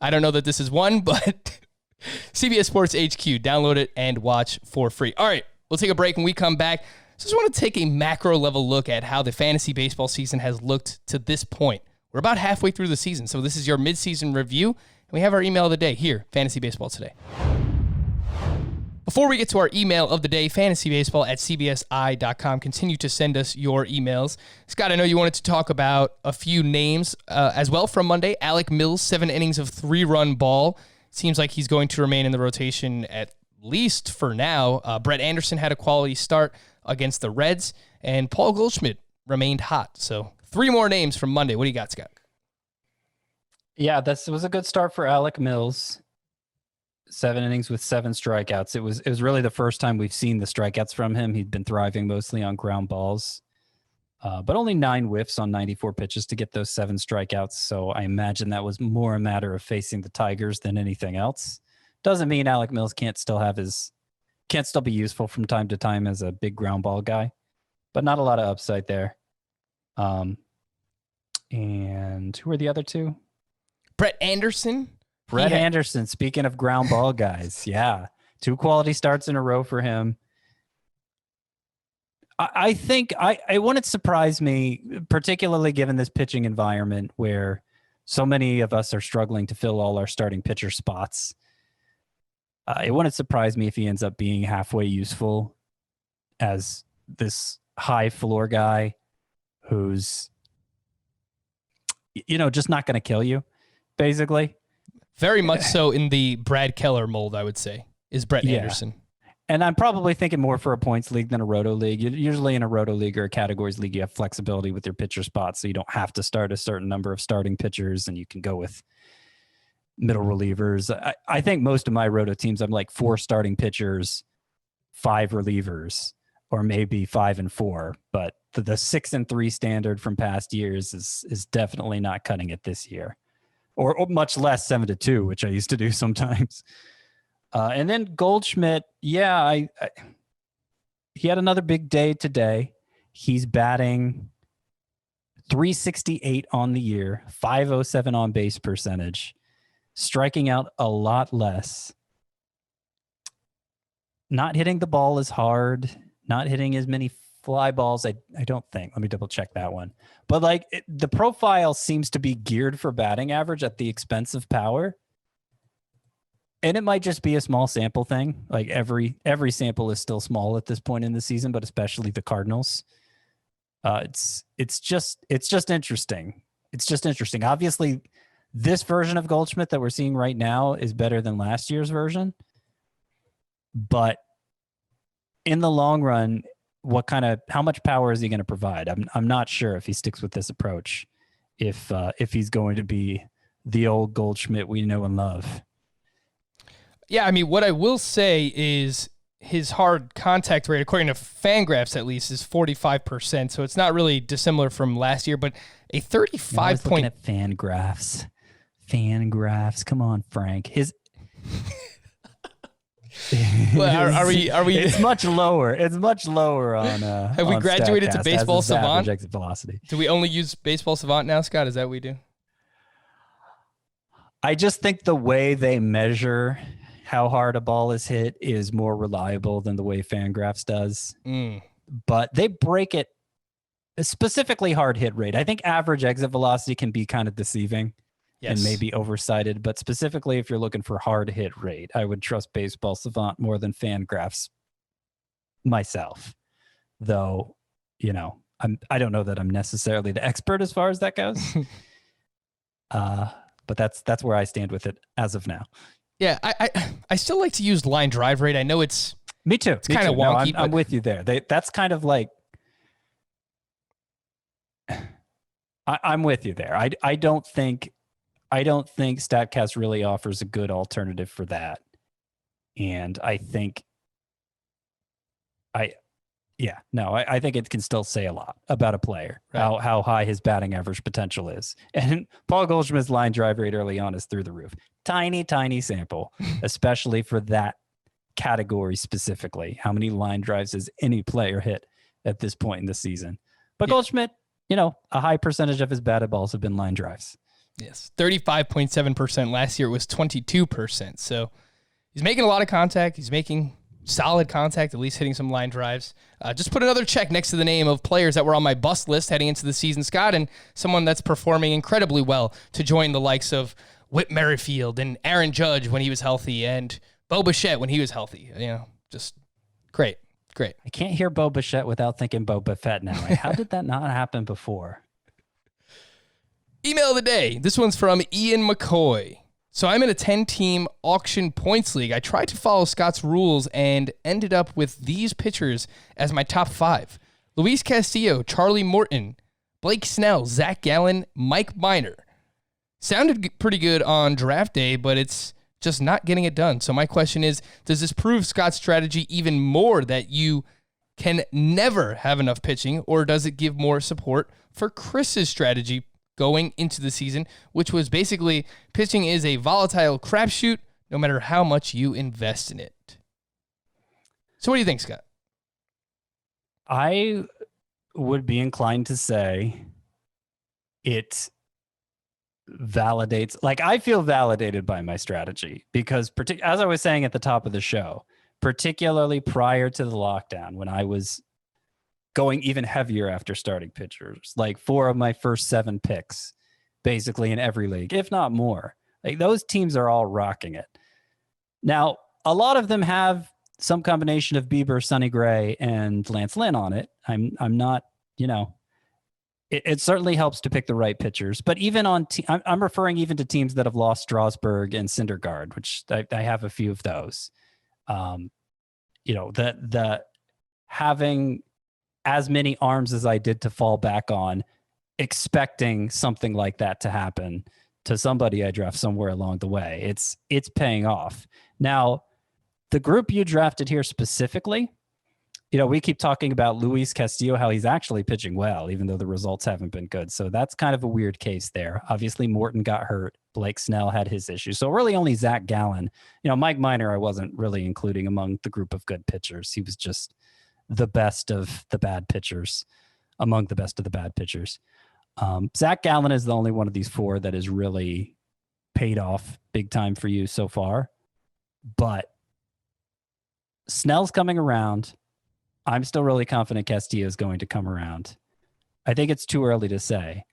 I don't know that this is one, but CBS Sports HQ, download it and watch for free. All right, we'll take a break. When we come back, just want to take a macro level look at how the fantasy baseball season has looked to this point. We're about halfway through the season, so this is your midseason review, and we have our email of the day here, Fantasy Baseball Today. Before we get to our email of the day, fantasybaseball@cbsi.com. Continue to send us your emails. Scott, I know you wanted to talk about a few names as well from Monday. Alec Mills, 7 innings of 3-run ball. Seems like he's going to remain in the rotation at least for now. Brett Anderson had a quality start against the Reds, and Paul Goldschmidt remained hot. So 3 more names from Monday. What do you got, Scott? Yeah, this was a good start for Alec Mills. 7 innings with 7 strikeouts. It was really the first time we've seen the strikeouts from him. He'd been thriving mostly on ground balls, but only 9 whiffs on 94 pitches to get those 7 strikeouts. So I imagine that was more a matter of facing the Tigers than anything else. Doesn't mean Alec Mills can't still be useful from time to time as a big ground ball guy, but not a lot of upside there. And who are the other 2? Brett Anderson. Anderson, speaking of ground ball guys, yeah. 2 quality starts in a row for him. I think it wouldn't surprise me, particularly given this pitching environment where so many of us are struggling to fill all our starting pitcher spots. It wouldn't surprise me if he ends up being halfway useful as this high floor guy who's, just not going to kill you, basically. Very much so in the Brad Keller mold, I would say, is Brett Anderson. And I'm probably thinking more for a points league than a roto league. Usually in a roto league or a categories league, you have flexibility with your pitcher spots, so you don't have to start a certain number of starting pitchers, and you can go with middle relievers. I think most of my roto teams, I'm like 4 starting pitchers, 5 relievers, or maybe 5 and 4. But the 6 and 3 standard from past years is definitely not cutting it this year. Or much less 7-2, which I used to do sometimes. And then Goldschmidt, he had another big day today. He's batting .368 on the year, .507 on base percentage, striking out a lot less. Not hitting the ball as hard, not hitting as many fly balls. I don't think. Let me double check that one. But the profile seems to be geared for batting average at the expense of power. And it might just be a small sample thing. Like every sample is still small at this point in the season, but especially the Cardinals. It's just interesting. It's just interesting. Obviously, this version of Goldschmidt that we're seeing right now is better than last year's version. But in the long run, how much power is he going to provide? I'm not sure if he sticks with this approach, if he's going to be the old Goldschmidt we know and love. Yeah, I mean, what I will say is his hard contact rate, according to Fangraphs at least, is 45%. So it's not really dissimilar from last year, but a 35 point. Looking at Fangraphs. Come on, Frank. Are we? It's much lower. It's much lower on. Have we graduated to Baseball Savant? Exit velocity. Do we only use Baseball Savant now, Scott? Is that what we do? I just think the way they measure how hard a ball is hit is more reliable than the way Fangraphs does. But they break it specifically hard hit rate. I think average exit velocity can be kind of deceiving. Yes. And maybe oversighted, but specifically if you're looking for hard hit rate, I would trust Baseball Savant more than Fangraphs myself. Though, I don't know that I'm necessarily the expert as far as that goes. But that's where I stand with it as of now. Yeah, I still like to use line drive rate. I know it's me too. It's kind of wonky. No, I'm with you there. That's kind of like I'm with you there. I don't think StatCast really offers a good alternative for that. And I think Yeah, no, I think it can still say a lot about a player, Right. how high his batting average potential is. And Paul Goldschmidt's line drive rate early on is through the roof. Tiny sample, especially for that category specifically. How many line drives has any player hit at this point in the season? But Goldschmidt, a high percentage of his batted balls have been line drives. Yes, 35.7%. Last year it was 22%. So he's making a lot of contact. He's making solid contact, at least hitting some line drives. Just put another check next to the name of players that were on my bust list heading into the season, Scott, and someone that's performing incredibly well to join the likes of Whit Merrifield and Aaron Judge when he was healthy and Bo Bichette when he was healthy. Just great. I can't hear Bo Bichette without thinking Boba Fett now. How did that not happen before? Email of the day. This one's from Ian McCoy. So I'm in a 10-team auction points league. I tried to follow Scott's rules and ended up with these pitchers as my top 5. Luis Castillo, Charlie Morton, Blake Snell, Zach Gallen, Mike Minor. Sounded pretty good on draft day, but it's just not getting it done. So my question is, does this prove Scott's strategy even more that you can never have enough pitching, or does it give more support for Chris's strategy going into the season, which was basically pitching is a volatile crapshoot no matter how much you invest in it? So what do you think, Scott? I would be inclined to say it validates, I feel validated by my strategy because as I was saying at the top of the show, particularly prior to the lockdown, when I was going even heavier after starting pitchers, 4 of my first 7 picks, basically in every league, if not more. Those teams are all rocking it. Now, a lot of them have some combination of Bieber, Sonny Gray, and Lance Lynn on it. I'm not, it certainly helps to pick the right pitchers. But even on, I'm referring even to teams that have lost Strasburg and Syndergaard, which I have a few of those. The having as many arms as I did to fall back on, expecting something like that to happen to somebody I draft somewhere along the way. It's paying off. Now, the group you drafted here specifically, we keep talking about Luis Castillo, how he's actually pitching well, even though the results haven't been good. So that's kind of a weird case there. Obviously, Morton got hurt. Blake Snell had his issues. So really only Zach Gallen. Mike Minor, I wasn't really including among the group of good pitchers. He was just the best of the bad pitchers, among the best of the bad pitchers. Zach Gallen is the only one of these 4 that has really paid off big time for you so far. But Snell's coming around. I'm still really confident Castillo is going to come around. I think it's too early to say.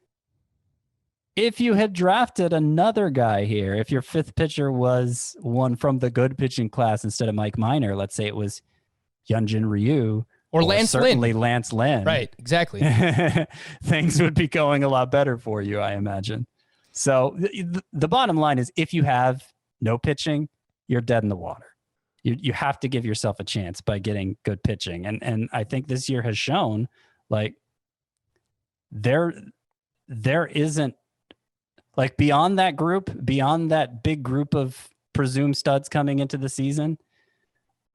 If you had drafted another guy here, if your 5th pitcher was one from the good pitching class instead of Mike Minor, let's say it was Hyunjin Ryu or Lance Lynn. Lance Lynn. Right, exactly. Things would be going a lot better for you, I imagine. So the bottom line is, if you have no pitching, you're dead in the water. You have to give yourself a chance by getting good pitching. And I think this year has shown there isn't beyond that group, beyond that big group of presumed studs coming into the season,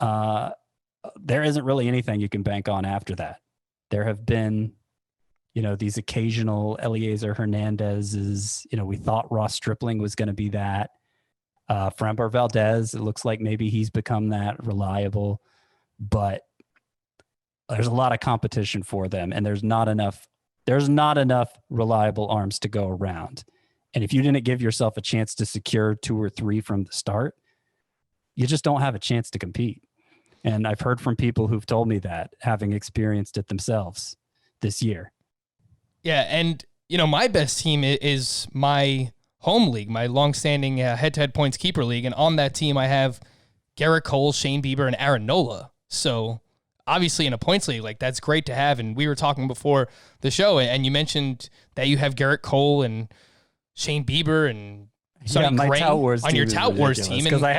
there isn't really anything you can bank on after that. There have been, these occasional Eliezer Hernandez's, we thought Ross Stripling was going to be that. Framber Valdez, it looks like maybe he's become that reliable, but there's a lot of competition for them, and there's not enough reliable arms to go around. And if you didn't give yourself a chance to secure 2 or 3 from the start, you just don't have a chance to compete. And I've heard from people who've told me that, having experienced it themselves this year. Yeah, and my best team is my home league, my longstanding head-to-head points keeper league, and on that team I have Garrett Cole, Shane Bieber, and Aaron Nola. So obviously in a points league, that's great to have. And we were talking before the show, and you mentioned that you have Garrett Cole and Shane Bieber and Sonny my Gray Tout Wars on your team is Tout Wars ridiculous, team. because I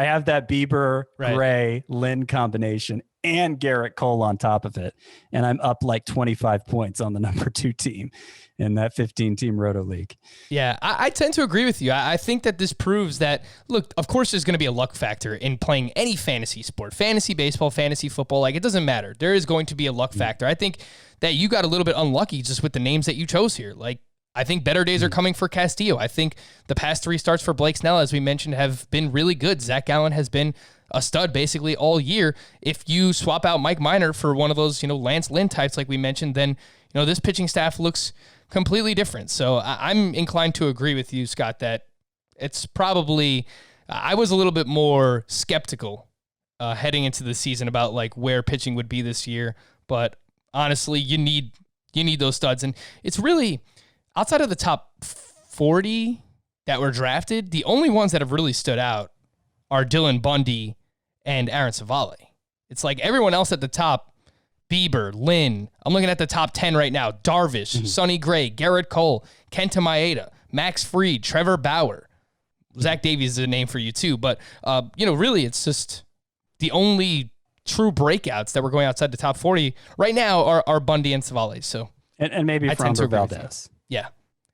have that Bieber, Right. Gray, Lynn combination and Garrett Cole on top of it, and I'm up like 25 points on the number 2 team in that 15-team Roto League. Yeah, I tend to agree with you. I think that this proves that, look, of course there's going to be a luck factor in playing any fantasy sport, fantasy baseball, fantasy football, like it doesn't matter. There is going to be a luck factor. I think that you got a little bit unlucky just with the names that you chose here. Like, I think better days are coming for Castillo. I think the past 3 starts for Blake Snell, as we mentioned, have been really good. Zach Gallen has been a stud basically all year. If you swap out Mike Minor for one of those, Lance Lynn types like we mentioned, then, this pitching staff looks completely different. So I'm inclined to agree with you, Scott, that it's probably, I was a little bit more skeptical heading into the season about like where pitching would be this year. But honestly, you need those studs. And it's really, outside of the top 40 that were drafted, the only ones that have really stood out are Dylan Bundy and Aaron Savale. It's like everyone else at the top, Bieber, Lynn, I'm looking at the top 10 right now, Darvish, Sonny Gray, Garrett Cole, Kenta Maeda, Max Fried, Trevor Bauer. Zach Davies is a name for you too, but really it's just the only true breakouts that were going outside the top 40 right now are Bundy and Savale. So and maybe Framber Valdez. Yeah.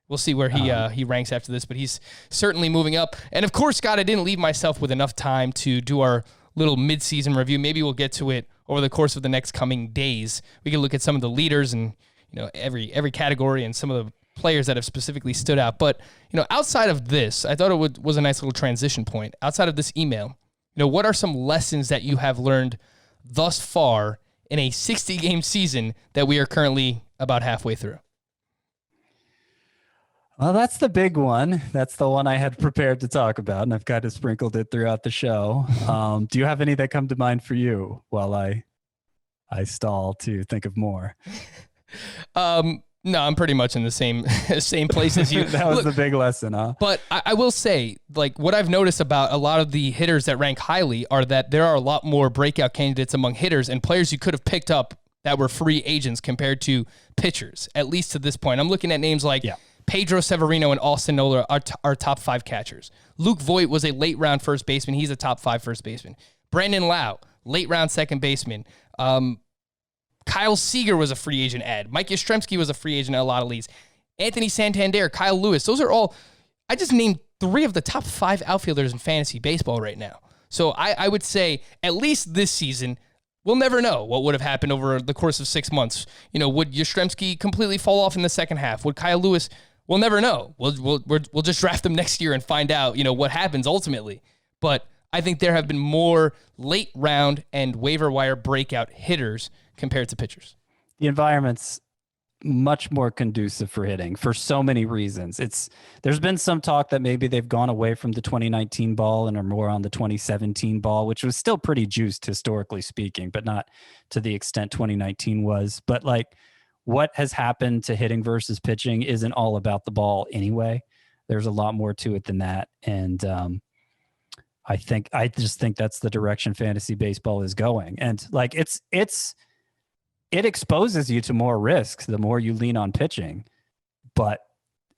We'll see where he ranks after this, but he's certainly moving up. And of course, Scott, I didn't leave myself with enough time to do our little mid-season review. Maybe we'll get to it over the course of the next coming days. We can look at some of the leaders and every category and some of the players that have specifically stood out. But outside of this, I thought it was a nice little transition point. Outside of this email, what are some lessons that you have learned thus far in a 60-game season that we are currently about halfway through? Well, that's the big one. That's the one I had prepared to talk about, and I've kind of sprinkled it throughout the show. Do you have any that come to mind for you while I stall to think of more? No, I'm pretty much in the same place as you. That was the big lesson, huh? But I will say, like, what I've noticed about a lot of the hitters that rank highly are that there are a lot more breakout candidates among hitters and players you could have picked up that were free agents compared to pitchers, at least to this point. I'm looking at names like Pedro Severino and Austin Nola are top 5 catchers. Luke Voigt was a late-round first baseman. He's a top 5 first baseman. Brandon Lau, late-round second baseman. Kyle Seager was a free agent add. Mike Yastrzemski was a free agent at a lot of leagues. Anthony Santander, Kyle Lewis. Those are all, I just named 3 of the top 5 outfielders in fantasy baseball right now. So I would say, at least this season, we'll never know what would have happened over the course of 6 months. Would Yastrzemski completely fall off in the second half? Would Kyle Lewis? We'll never know. We'll just draft him next year and find out, what happens ultimately. But I think there have been more late round and waiver wire breakout hitters compared to pitchers. The environment's much more conducive for hitting for so many reasons. There's been some talk that maybe they've gone away from the 2019 ball and are more on the 2017 ball, which was still pretty juiced historically speaking, but not to the extent 2019 was. But like, what has happened to hitting versus pitching isn't all about the ball anyway. There's a lot more to it than that. And I just think that's the direction fantasy baseball is going. And like, it exposes you to more risks the more you lean on pitching, but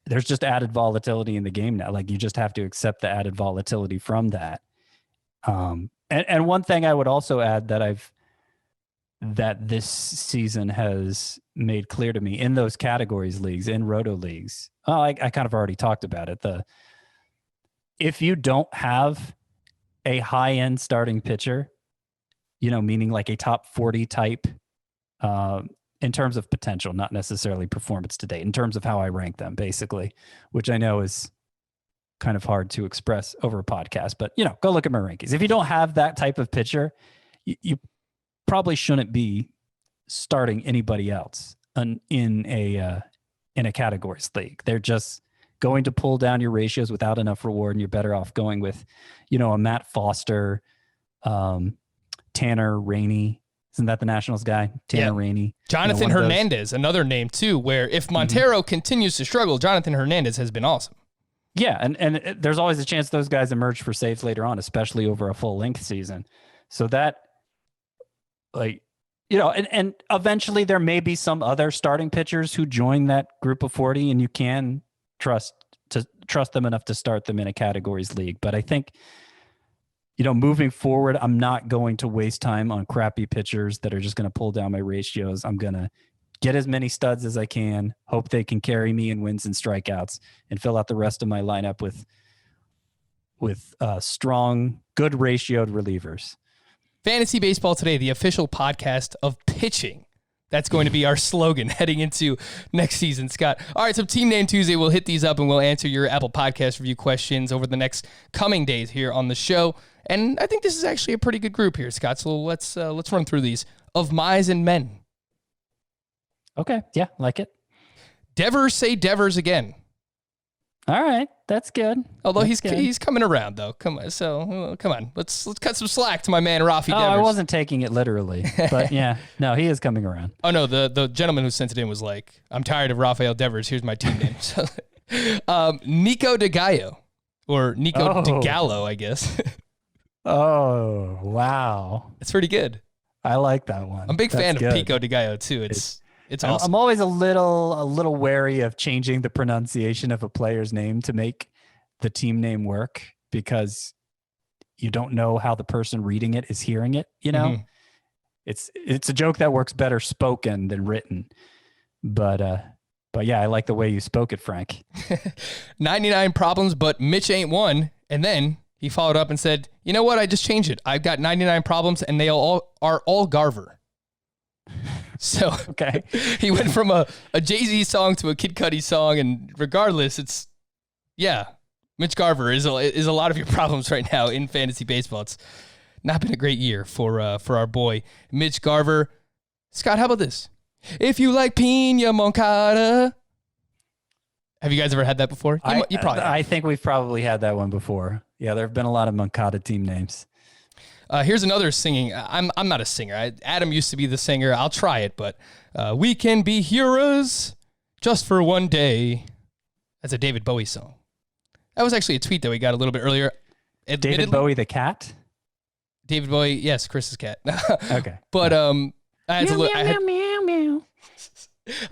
there's just added volatility in the game now. Like, you just have to accept the added volatility from that. And one thing I would also add that this season has made clear to me in those categories leagues, in roto leagues, I kind of already talked about it. If you don't have a high end starting pitcher, meaning like a top 40 type, in terms of potential, not necessarily performance to date, in terms of how I rank them, basically, which I know is kind of hard to express over a podcast, but go look at my rankings. If you don't have that type of pitcher, you probably shouldn't be starting anybody else in a categories league. They're just going to pull down your ratios without enough reward, and you're better off going with, a Matt Foster, Tanner Rainey. Isn't that the Nationals guy? Tanner Rainey. Jonathan Hernandez, another name too, where if Montero continues to struggle, Jonathan Hernandez has been awesome. Yeah, and there's always a chance those guys emerge for saves later on, especially over a full-length season. So that, and eventually there may be some other starting pitchers who join that group of 40, and you can trust to trust them enough to start them in a categories league. But I think, moving forward, I'm not going to waste time on crappy pitchers that are just going to pull down my ratios. I'm going to get as many studs as I can, hope they can carry me in wins and strikeouts, and fill out the rest of my lineup with strong, good ratioed relievers. Fantasy Baseball Today, the official podcast of pitching. That's going to be our slogan heading into next season, Scott. All right, so Team Name Tuesday, we'll hit these up and we'll answer your Apple Podcast review questions over the next coming days here on the show. And I think this is actually a pretty good group here, Scott. So let's run through these. Of Mize and Men. Okay, yeah, like it. Devers say Devers again. All right, that's good. Although that's he's coming around though. Come on. Let's cut some slack to my man Rafi Devers. I wasn't taking it literally, but yeah, no, he is coming around. Oh no, the gentleman who sent it in was like, I'm tired of Rafael Devers. Here's my team name. So, Nico DeGallo or Nico DeGallo, I guess. Oh wow, it's pretty good. I like that one. I'm a big fan of Pico DeGallo too. It's awesome. I'm always a little wary of changing the pronunciation of a player's name to make the team name work because you don't know how the person reading it is hearing it. Mm-hmm. It's a joke that works better spoken than written. But yeah, I like the way you spoke it, Frank. 99 problems, but Mitch ain't one. And then he followed up and said, "You know what? I just changed it. I've got 99 problems, and they all are Garver." So okay, he went from a Jay-Z song to a Kid Cudi song, and regardless, Mitch Garver is a lot of your problems right now in fantasy baseball. It's not been a great year for our boy Mitch Garver. Scott, how about this? If you like Pina Moncada, have you guys ever had that before? You probably have. I think we've probably had that one before. Yeah, there have been a lot of Moncada team names. Here's another singing. I'm not a singer. Adam used to be the singer. I'll try it, but we can be heroes just for one day. That's a David Bowie song. That was actually a tweet that we got a little bit earlier. David Bowie, the cat? David Bowie, yes, Chris's cat. Okay. But I had to look. Meow.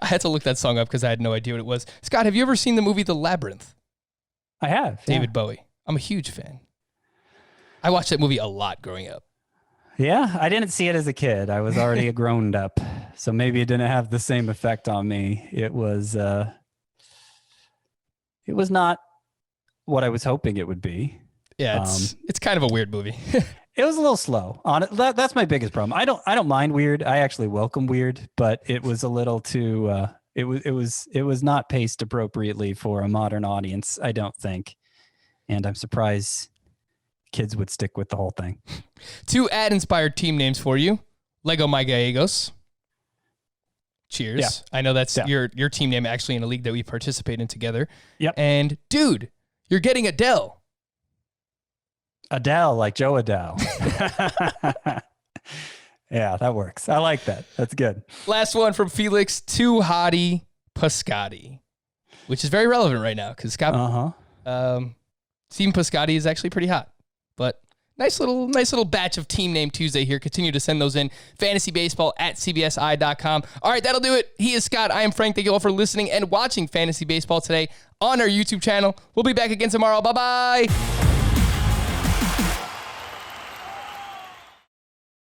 I had to look that song up because I had no idea what it was. Scott, have you ever seen the movie The Labyrinth? I have. David Bowie. I'm a huge fan. I watched that movie a lot growing up. Yeah, I didn't see it as a kid. I was already a grown up, so maybe it didn't have the same effect on me. It was not what I was hoping it would be. Yeah, it's kind of a weird movie. It was a little slow on it. That's my biggest problem. I don't mind weird. I actually welcome weird, but it was a little too. It was not paced appropriately for a modern audience, I don't think, and I'm surprised kids would stick with the whole thing. 2 ad-inspired team names for you. Lego My Gallegos. Cheers. Yeah. I know that's your team name actually in a league that we participate in together. Yep. And dude, you're getting Adele. Adele, like Joe Adele. Yeah, that works. I like that. That's good. Last one from Felix. Too Hottie Pascotti, which is very relevant right now because Steven Pascotti is actually pretty hot. But nice little batch of Team Name Tuesday here. Continue to send those in. FantasyBaseball@cbsi.com. All right, that'll do it. He is Scott. I am Frank. Thank you all for listening and watching Fantasy Baseball Today on our YouTube channel. We'll be back again tomorrow. Bye-bye.